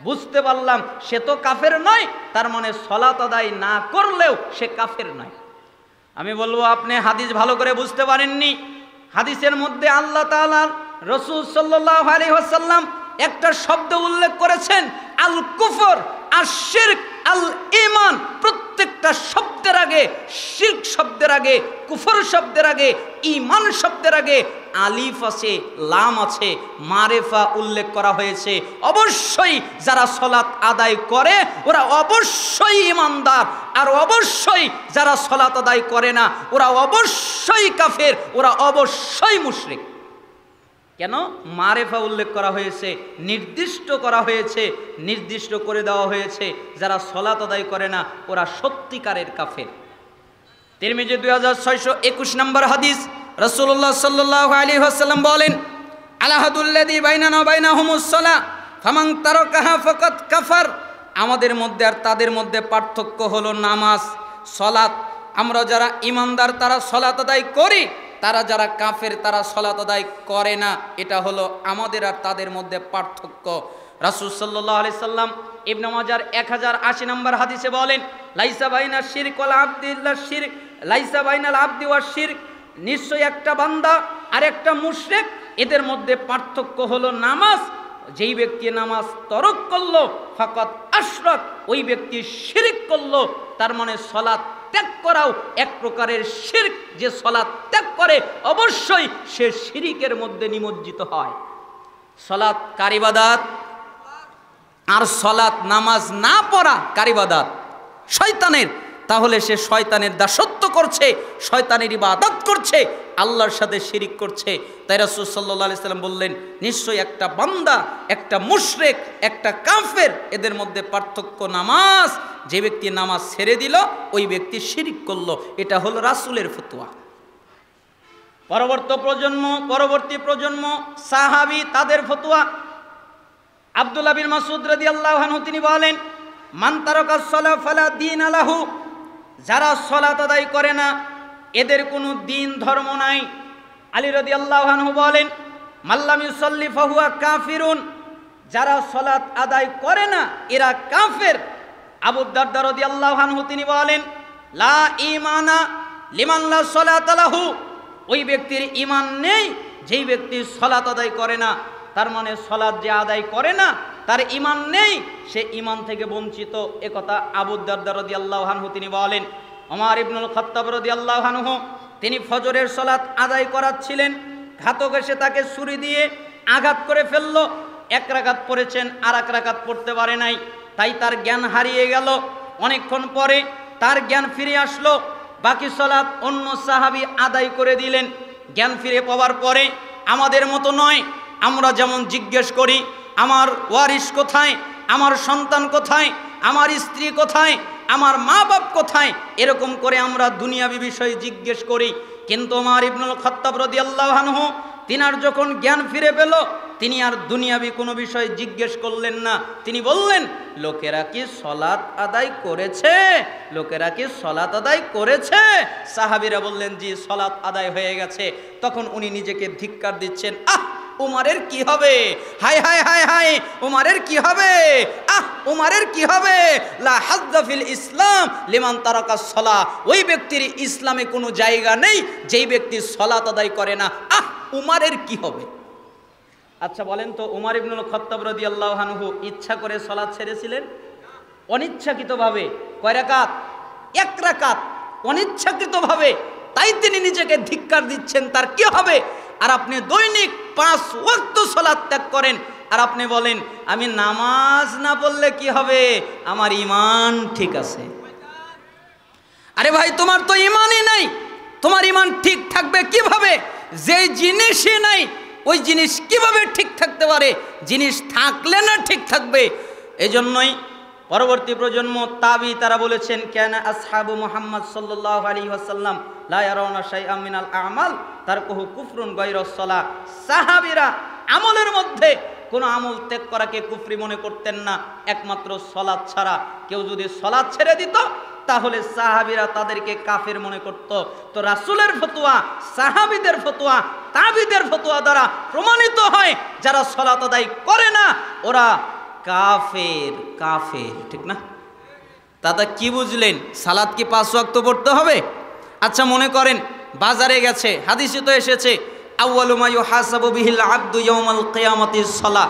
বুঝতে পারলাম সে তো কাফের নয়, তার মানে সালাত আদায় না করলেও সে কাফের নয়। আমি বলবো আপনি হাদিস ভালো করে বুঝতে পারেননি। হাদিসের মধ্যে আল্লাহ তাআলা রাসূল সাল্লাল্লাহু আলাইহি ওয়াসাল্লাম একটা শব্দ উল্লেখ করেছেন, আল কুফর আর শিরক আল ঈমান। প্রত্যেকটা শব্দের আগে, শিরক শব্দের আগে, কুফর শব্দের আগে, ঈমান শব্দের আগে আলিফ আছে, লাম আছে, মারেফা উল্লেখ করা হয়েছে। অবশ্যই যারা সালাত আদায় করে ওরা অবশ্যই ঈমানদার, আর অবশ্যই যারা সালাত আদায় করে না ওরা অবশ্যই কাফের, ওরা অবশ্যই মুশরিক। কেন? মারেফা উল্লেখ করা হয়েছে, নির্দিষ্ট করা হয়েছে, নির্দিষ্ট করে দেওয়া হয়েছে যারা সালাত আদায় করে না ওরা সত্যিকারের কাফের। তিরমিজি 2621 নম্বর হাদিস, রাসূলুল্লাহ সাল্লাল্লাহু আলাইহি ওয়াসাল্লাম বলেন আলাহাদুল্লাযী বাইনানা ওয়া বাইনাহুমুস সালাহ ফামান তারাকাহা ফাকাদ কাফার। আমাদের মধ্যে আর তাদের মধ্যে পার্থক্য হলো নামাজ, সালাত। আমরা যারা ঈমানদার তারা সালাত আদায় করি, তারা যারা কাফের তারা সালাত আদায় করে না। এটা হলো আমাদের আর তাদের মধ্যে পার্থক্য। রাসূল সাল্লাল্লাহু আলাইহি সাল্লাম ইবনে মাজার 1080 নম্বর হাদিসে বলেন লাইসা বাইনাশ শিরক ওয়াল আবদি ইল্লা শিরক, লাইসা বাইনাল আবদি ওয়াশ শিরক, নিশ্চয়ই একটা বান্দা আর একটা মুশরিক, এদের মধ্যে পার্থক্য হলো নামাজ। যেই ব্যক্তি নামাজ তরক করলো ফাকাত আশরাক, ওই ব্যক্তি শিরক করলো। তার মানে সালাত ত্যাগ করাও এক প্রকারের শিরক। যে সালাত ত্যাগ করে অবশ্যই সে শিরকের মধ্যে নিমজ্জিত হয়। সালাত কার ইবাদত, আর সালাত নামাজ না পড়া কার ইবাদত? শয়তানের। তাহলে সে শয়তানের দাসত্ব করছে, শয়তানের ইবাদত করছে, আল্লাহর সাথে শিরিক করছে। তাই রাসূল সাল্লাল্লাহু আলাইহি সাল্লাম বললেন নিশ্চয়ই একটা বান্দা, একটা মুশরিক, একটা কাফের, এদের মধ্যে পার্থক্য নামাজ। যে ব্যক্তি নামাজ ছেড়ে দিল ওই ব্যক্তি শিরিক করলো। এটা হলো রাসূলের ফতোয়া। পরবর্তী প্রজন্ম সাহাবী তাদের ফতোয়া। আব্দুল্লাহ বিন মাসউদ রাদিয়াল্লাহু আনহু তিনি বলেন মান তারাকাস সালাহ ফালা দীন লাহু, যারা সালাত আদায় করে না এদের কোনো দিন ধর্ম নাই। আলী রাদিয়াল্লাহু আনহু বলেন মাল্লাম ইউসাল্লি ফাহুয়া কাফিরুন, যারা সালাত আদায় করে না এরা কাফের। আবু দারদা রাদিয়াল্লাহু আনহু তিনি বলেন লা ঈমানা লিমান লা সালাতা লাহু, ওই ব্যক্তির ঈমান নেই যেই ব্যক্তি সালাত আদায় করে না। তার মানে সালাত যে আদায় করে না তার ঈমান নেই, সে ঈমান থেকে বঞ্চিত। একথা আবু দারদা রাদিয়াল্লাহু আনহু তিনি বলেন। ওমর ইবনুল খাত্তাব রাদিয়াল্লাহু আনহু তিনি ফজরের সালাত আদায় করাচ্ছিলেন, ঘাতক এসে তাকে ছুরি দিয়ে আঘাত করে ফেলল। এক রাকাত পড়েছেন, আর এক রাকাত পড়তে পারে নাই, তাই তার জ্ঞান হারিয়ে গেল। অনেকক্ষণ পরে তার জ্ঞান ফিরে আসলো, বাকি সালাত অন্য সাহাবী আদায় করে দিলেন। জ্ঞান ফিরে পাওয়ার পরে আমাদের মতো নয়, আমরা যেমন জিজ্ঞেস করি আমার ওয়ারিস কোথায়, আমার সন্তান কোথায়, আমার স্ত্রী কোথায়, আমার মা বাপ কোথায়, এরকম করে আমরা দুনিয়াবি বিষয় জিজ্ঞেস করি। কিন্তু ওমর ইবনুল খাত্তাব রাদিয়াল্লাহু আনহু তিনার যখন জ্ঞান ফিরে পেল তিনি আর দুনিয়াবি কোনো বিষয় জিজ্ঞেস করলেন না। তিনি বললেন লোকেরা কি সালাত আদায় করেছে, লোকেরা কি সালাত আদায় করেছে? সাহাবীরা বললেন জি সালাত আদায় হয়ে গেছে। তখন উনি নিজেকে ধিক্কার দিচ্ছেন, আহ উমরের কি হবে, হায় হায় হায় হায় উমরের কি হবে, আহ উমরের কি হবে। লা হাজ্জা ফিল ইসলাম লিমান তারাকাস সালাহ, ওই ব্যক্তির ইসলামে কোনো জায়গা নেই যেই ব্যক্তি সালাত আদায় করে না। আহ উমরের কি হবে। আচ্ছা বলেন তো ওমর ইবনুল খাত্তাব রাদিয়াল্লাহু আনহু ইচ্ছা করে সালাত ছেড়েছিলেন? অনিচ্ছাকৃতভাবে। কয় রাকাত? এক রাকাত, অনিচ্ছাকৃতভাবে। তাই তিনি নিজেকে ধিক্কার দিচ্ছেন, তার কি হবে। আর আপনি দৈনিক 5 ওয়াক্ত সালাত ত্যাগ করেন, আর আপনি বলেন আমি নামাজ না পড়লে কি হবে, আমার ঈমান ঠিক আছে। আরে ভাই, তোমার তো ঈমানই নাই। তোমার ঈমান ঠিক থাকবে কিভাবে? যে জিনিসই নাই ওই জিনিস কিভাবে ঠিক থাকতে পারে? জিনিস থাকলে না ঠিক থাকবে। এজন্যই পরবর্তী প্রজন্ম তাবি তারা বলেছেন, কেন আসহাবু মুহাম্মদ সাল্লাল্লাহু আলাইহি ওয়াসাল্লাম লা ইয়ারাউনা শাইআম মিনাল আমাল তারকুহু কুফরুন গায়রাস সালাহ। সাহাবীরা আমলের মধ্যে কোনো আমল ত্যাগ করাকে কুফরি মনে করতেন না, একমাত্র সালাত ছাড়া। কেউ যদি সালাত ছেড়ে দিত তাহলে সাহাবীরা তাদেরকে কাফের মনে করত। তো রাসূলের ফতোয়া, সাহাবীদের ফতোয়া, তাবিদের ফতোয়া দ্বারা প্রমাণিত হয় যারা সালাত আদায় করে না ওরা কাফের। কাফের, ঠিক না? দাদা কি বুঝলেন? সালাত কি 5 ওয়াক্ত পড়তে হবে? আচ্ছা, মনে করেন বাজারে গেছে, হাদিসে তো এসেছে আউয়ালু মা ইউহাসাবু বিহিল আবদু ইয়াউমাল কিয়ামাতিস সালাহ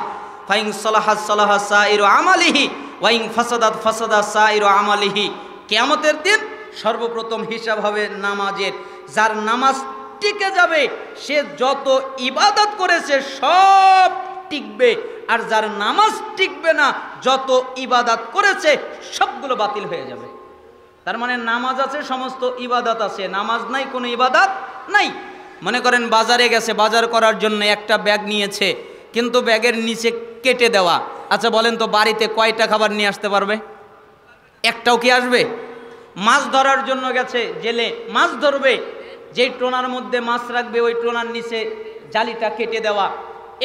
ফাইন সালাহাত সালাহা সাইরু আমালিহি ওয়া ইন ফাসাদাত ফাসাদা সাইরু আমালিহি। কিয়ামতের দিন সর্বপ্রথম হিসাব হবে নামাজের। যার নামাজ টিকে যাবে সে যত ইবাদত করেছে সব টিকবে, আর যার নামাজ টিকবে না যত ইবাদত করেছে সবগুলো বাতিল হয়ে যাবে। তার মানে নামাজ আছে, সমস্ত ইবাদত আছে, নামাজ নাই, কোনো ইবাদত নাই। মনে করেন বাজারে গেছে, বাজার করার জন্য একটা ব্যাগ নিয়েছে, কিন্তু ব্যাগের নিচে কেটে দেওয়া। আচ্ছা বলেন তো, বাড়িতে কয়টা খাবার নিয়ে আসতে পারবে? একটাও কি আসবে? মাছ ধরার জন্য গেছে জেলে, মাছ ধরবে, যেই টোনার মধ্যে মাছ রাখবে ওই টোনার নিচে জালিটা কেটে দেওয়া।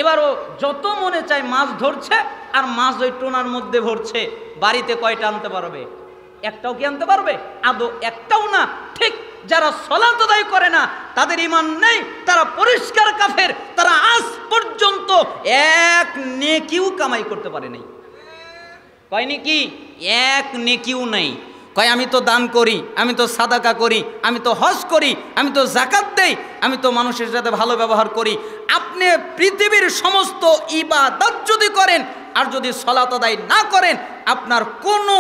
এবারও যত মনে চায় মাছ ধরছে আর মাছ ওই টোনার মধ্যে ভরছে। বাড়িতে কয়টা আনতে পারবে? একটাও কি আনতে পারবে? আদৌ একটাও না। ঠিক যারা সালাত আদায় করে না তাদের ঈমান নেই, তারা পরিষ্কার কাফের। তারা আজ পর্যন্ত এক নেকিও কামাই করতে পারে নাই। কয়নি কি? এক নেকিও নাই। কয় আমি তো দান করি, আমি তো সাদাকা করি, আমি তো হজ করি, আমি তো যাকাত দেই, আমি তো মানুষের সাথে ভালো ব্যবহার করি। আপনি পৃথিবীর সমস্ত ইবাদত যদি করেন আর যদি সালাত আদায় না করেন আপনার কোনো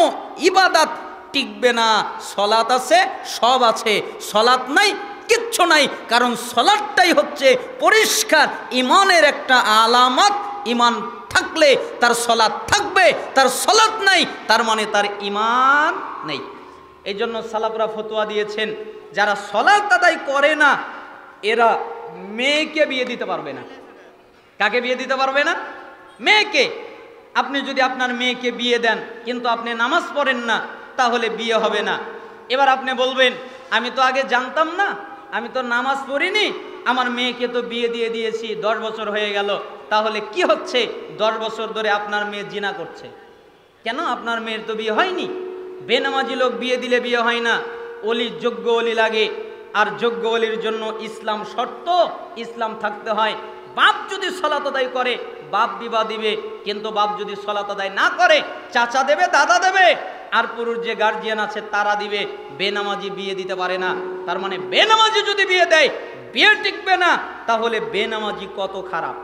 ইবাদত টিকবে না। সালাত আছে, সব আছে, সালাত নাই, কিচ্ছু নাই। কারণ সালাতটাই হচ্ছে পরিষ্কার ঈমানের একটা আলামত। ঈমান থাকলে তার সালাত থাকবে, তার সালাত নাই তার মানে তার ঈমান নেই। এই জন্য সালাফরা ফতোয়া দিয়েছেন যারা সালাত আদায় করে না এরা মেয়েকে বিয়ে দিতে পারবে না। কাকে বিয়ে দিতে পারবে না? মেয়েকে। আপনি যদি আপনার মেয়েকে বিয়ে দেন কিন্তু আপনি নামাজ পড়েন না তাহলে বিয়ে হবে না। এবার আপনি বলবেন আমি তো আগে জানতাম না, আমি তো নামাজ পড়িনি, আমার মেয়েকে তো বিয়ে দিয়ে দিয়েছি, 10 বছর হয়ে গেল। তাহলে কি হচ্ছে? 10 বছর ধরে আপনার মেয়ে জিনা করছে। কেন? আপনার মেয়ের তো বিয়ে হয়নি। বেনামাজি লোক বিয়ে দিলে বিয়ে হয় না, ওলি যোগ্য ওলি লাগে, আর যোগ্য ওলির জন্য ইসলাম শর্ত, ইসলাম থাকতে হয়। বাপ যদি সালাত আদায় করে বাপ বিবাহ দিবে, কিন্তু বাপ যদি সালাত আদায় না করে চাচা দেবে, দাদা দেবে, আর পুরুষ যে গার্জিয়ান আছে তারা দিবে। বেনামাজি বিয়ে দিতে পারে না। তার মানে বেনামাজি যদি বিয়ে দেয় বিয়ে টিকবে না। তাহলে বেনামাজি কত খারাপ!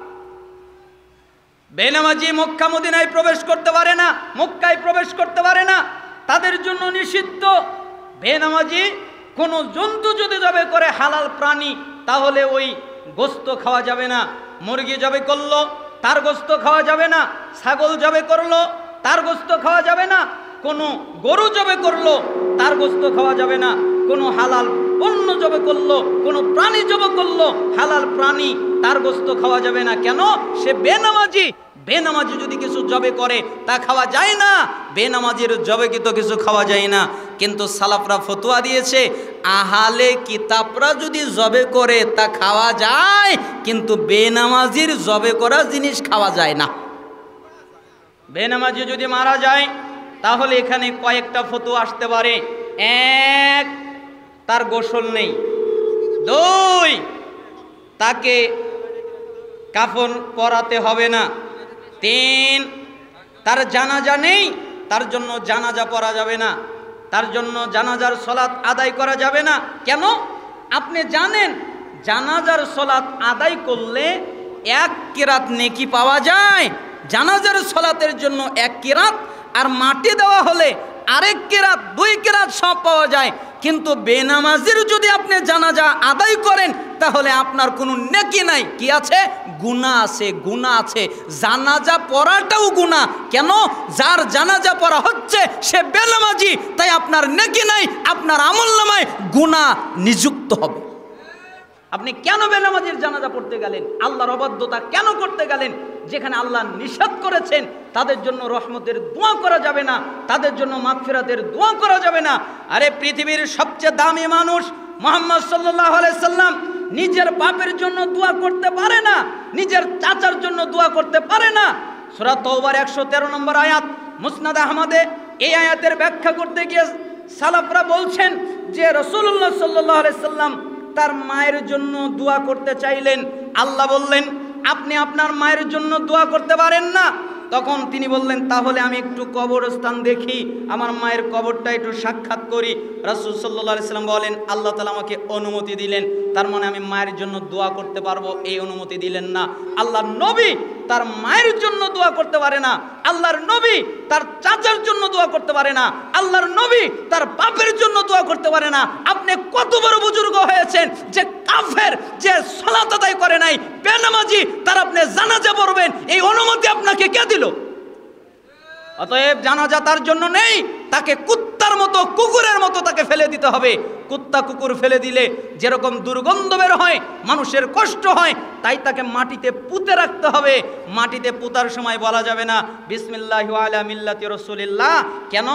বেনামাজি মক্কা মদিনায় প্রবেশ করতে পারে না, মক্কায় প্রবেশ করতে পারে না, তাদের জন্য নিষিদ্ধ। বেনামাজি কোনো জন্তু যদি জবে করে হালাল প্রাণী তাহলে ওই গোস্ত খাওয়া যাবে না। মুরগি জবে করলো তার গোস্ত খাওয়া যাবে না, ছাগল জবে করলো তার গোস্ত খাওয়া যাবে না, কোনো গরু জবে করলো তার গোস্ত খাওয়া যাবে না, কোনো হালাল পণ্য জবে করলো, কোনো প্রাণী জবে করলো হালাল প্রাণী তার গোস্ত খাওয়া যাবে না। কেন? সে বেনামাজি। বেনামাজি যদি কিছু জবে করে তা খাওয়া যায় না, বেনামাজির জবে কি তো কিছু খাওয়া যায় না। কিন্তু সালাফরা ফতোয়া দিয়েছে আহলে কিতাবরা যদি জবে করে তা খাওয়া যায়, কিন্তু বেনামাজির জবে করা জিনিস খাওয়া যায় না। বেনামাজি যদি মারা যায় তাহলে এখানে কয়েকটা ফতোয়া আসতে পারে। 1, তার গোসল নেই। 2, তাকে কাফন পরাতে হবে না। 3, তার জানাজা নেই, তার জন্য জানাজা পড়া যাবে না, তার জন্য জানাজার সালাত আদায় করা যাবে না। কেন? আপনি জানেন জানাজার সালাত আদায় করলে 1 কিরাত নেকি পাওয়া যায়। জানাজার সালাতের জন্য 1 কিরাত, আর মাটি দেওয়া হলে আরেক কিরাত, 2 কিরাত সব পাওয়া যায়। কিন্তু বেনামাজির যদি আপনি জানাজা আদায় করেন তাহলে আপনার কোনো নেকি নাই, কি আছে? গুনাহ আছে, গুনাহ আছে। জানাজা পড়াটাও গুনাহ। কেন? যার জানাজা পড়া হচ্ছে সে বেনামাজি, তাই আপনার নেকি নাই, আপনার আমলনামায় গুনাহ নিযুক্ত হবে। আপনি কেন বেনামাজির জানাজা পড়তে গেলেন? আল্লাহর অবাধ্যতা কেন করতে গেলেন? যেখানে আল্লাহ নিষেধ করেছেন তাদের জন্য রহমতের দোয়া করা যাবে না, তাদের জন্য মাগফিরাতের দোয়া করা যাবে না। আরে পৃথিবীর সবচেয়ে দামি মানুষ মুহাম্মদ সাল্লাল্লাহু আলাইহি সাল্লাম নিজের বাপের জন্য দোয়া করতে পারে না, নিজের চাচার জন্য দোয়া করতে পারে না। সূরা তাওবার 113 নম্বর আয়াত, মুসনাদ আহমদে এই আয়াতের ব্যাখ্যা করতে গিয়ে সালাফরা বলছেন যে রাসূলুল্লাহ সাল্লাল্লাহু আলাইহি সাল্লাম তার মায়ের জন্য দোয়া করতে চাইলেন। আল্লাহ বললেন আপনি আপনার মায়ের জন্য দোয়া করতে পারেন না। তখন তিনি বললেন তাহলে আমি একটু কবরস্থান দেখি, আমার মায়ের কবরটা একটু সাক্ষাৎ করি। রাসূল সাল্লাল্লাহু আলাইহি সাল্লাম বলেন আল্লাহ তাআলা আমাকে অনুমতি দিলেন, তার মানে আমি মায়ের জন্য দোয়া করতে পারবো, এই অনুমতি দিলেন না। আল্লাহর নবী তার মায়ের জন্য দোয়া করতে পারে না, আল্লাহর নবী তার চাচার জন্য দোয়া করতে পারে না, আল্লাহর নবী তার বাপের জন্য দোয়া করতে পারে না। আপনি কত বড় বুজুর্গ হয়েছেন যে কাফের, যে সালাত আদায় করে নাই, বেনামাজি, তার আপনি জানাজা পড়বেন, এই অনুমতি আপনাকে কে দিল? অতএব জানাজা তার জন্য নেই, তাকে কুত্তার মতো, কুকুরের মতো তাকে ফেলে দিতে হবে। কুত্তা কুকুর ফেলে দিলে যেরকম দুর্গন্ধ বের হয়, মানুষের কষ্ট হয়, তাই তাকে মাটিতে পুঁতে রাখতে হবে। মাটিতে পুঁতার সময় বলা যাবে না বিসমিল্লাহি ওয়া আলা মিল্লাতি রাসূলিল্লাহ। কেন?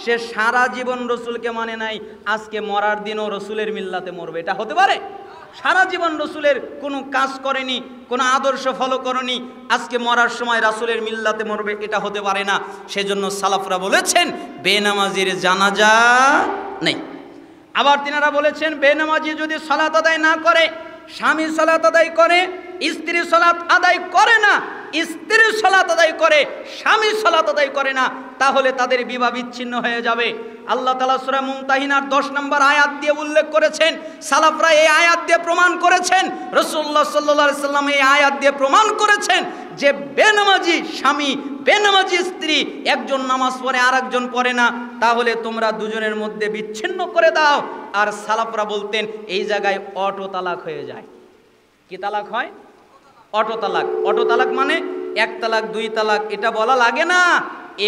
সে সারা জীবন রসুলকে মানে নাই, আজকে মরার দিনও রসুলের মিল্লাতে মরবে, এটা হতে পারে? সারা জীবন রসুলের কোনো কাজ করেনি, কোনো আদর্শ ফলো করেনি, আজকে মরার সময় রাসূলের মিল্লাতে মরবে, এটা হতে পারে না। সেজন্য সালাফরা বলেছেন বেনামাজির জানাজা নেই। আবার তিনারা বলেছেন বেনামাজি যদি সালাত আদায় না করে, স্বামী সালাত আদায় করে, স্ত্রী সালাত আদায় করে না, স্ত্রী সালাত আদায় করে, স্বামী সালাত আদায় করে না, তাহলে তাদের বিবাহ বিচ্ছিন্ন হয়ে যাবে। আল্লাহ তাআলা সূরা মুমতাহিনার 10 নম্বর আয়াত দিয়ে উল্লেখ করেছেন, সালাফরা এই আয়াত দিয়ে প্রমাণ করেছেন, রাসূলুল্লাহ সাল্লাল্লাহু আলাইহি সাল্লাম এই আয়াত দিয়ে প্রমাণ করেছেন যে বেনামাজি স্বামী, বেনামাজি স্ত্রী, একজন নামাজ পড়ে আর একজন পড়ে না, তাহলে তোমরা দুজনের মধ্যে বিচ্ছিন্ন করে দাও। আর সালাফরা বলতেন এই জায়গায় অটো তালাক হয়ে যায়। কি তালাক হয়? অটো তালাক। অটো তালাক মানে এক তালাক, দুই তালাক, এটা বলা লাগে না,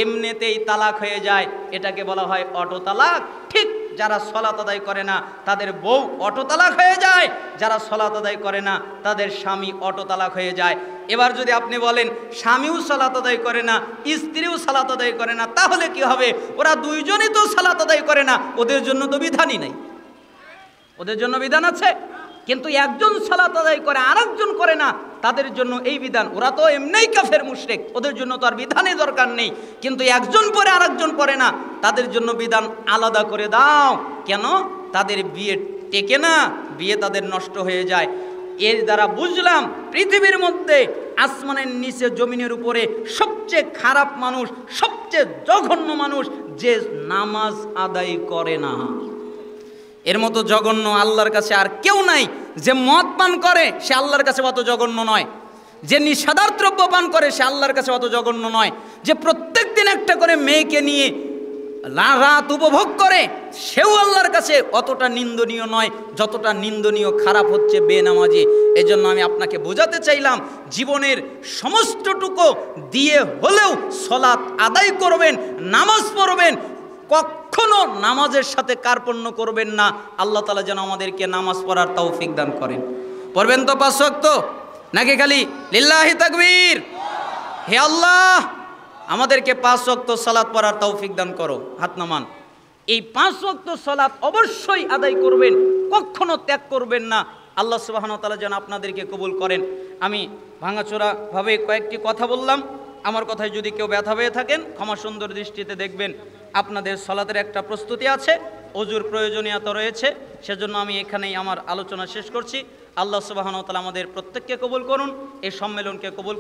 এমনিতেই তালাক হয়ে যায়, এটাকে বলা হয় অটো তালাক। ঠিক যারা সালাত আদায় করে না তাদের বউ অটো তালাক হয়ে যায়, যারা সালাত আদায় করে না তাদের স্বামী অটো তালাক হয়ে যায়। এবার যদি আপনি বলেন স্বামীও সালাত আদায় করে না, স্ত্রীও সালাত আদায় করে না, তাহলে কি হবে? ওরা দুইজনই তো সালাত আদায় করে না, ওদের জন্য তো বিধানই নাই। ওদের জন্য বিধান আছে, কিন্তু একজন সালাত আদায় করে আর একজন করে না, তাদের জন্য এই বিধান। ওরা তো এমনিই কাফের মুশরিক, ওদের জন্য তো আর বিধানের দরকার নেই। কিন্তু একজন পরে আর একজন পরে না, তাদের জন্য বিধান আলাদা করে দাও। কেন? তাদের বিয়ে টেকে না, বিয়ে তাদের নষ্ট হয়ে যায়। এর দ্বারা বুঝলাম পৃথিবীর মধ্যে, আসমানের নিচে, জমিনের উপরে সবচেয়ে খারাপ মানুষ, সবচেয়ে জঘন্য মানুষ যে নামাজ আদায় করে না। এর মতো জঘন্য আল্লাহর কাছে আর কেউ নাই। যে মদ পান করে সে আল্লাহর কাছে অত জঘন্য নয়, যে নিষাদার দ্রব্য পান করে সে আল্লাহর কাছে অত জঘন্য নয়, যে প্রত্যেক দিন একটা করে মেয়েকে নিয়ে রাত উপভোগ করে সেও আল্লাহর কাছে অতটা নিন্দনীয় নয় যতটা নিন্দনীয় খারাপ হচ্ছে বেনামাজি। এজন্য আমি আপনাকে বোঝাতে চাইলাম জীবনের সমস্তটুকু দিয়ে হলেও সালাত আদায় করবেন, নামাজ পড়বেন, কখনো নামাজের সাথে কার্পণ্য করবেন না। আল্লাহ তাআলা যেন আমাদেরকে নামাজ পড়ার তৌফিক দান করেন। পড়বেন তো 5 ওয়াক্ত, নাকি খালি লিল্লাহি তাকবীর? হে আল্লাহ আমাদেরকে 5 ওয়াক্ত সালাত পড়ার তৌফিক দান করো। হাত নামান। এই 5 ওয়াক্ত সালাত অবশ্যই আদায় করবেন, কখনো ত্যাগ করবেন না। আল্লাহ সুবহানাহু ওয়া তাআলা যেন আপনাদেরকে কবুল করেন। আমি ভাঙাচোরা ভাবে কয়েকটি কথা বললাম, আমার কথায় যদি কেউ ব্যথা পেয়ে থাকেন ক্ষমা সুন্দর দৃষ্টিতে দেখবেন। আপনাদের সালাতের একটা প্রস্তুতি আছে, ওযুর প্রয়োজনীয়তা রয়েছে, সেজন্য আমি এখানেই আমার আলোচনা শেষ করছি। আল্লাহ সুবহানাহু ওয়া তাআলা আমাদের প্রত্যেককে কবুল করুন, এই সম্মেলনকে কবুল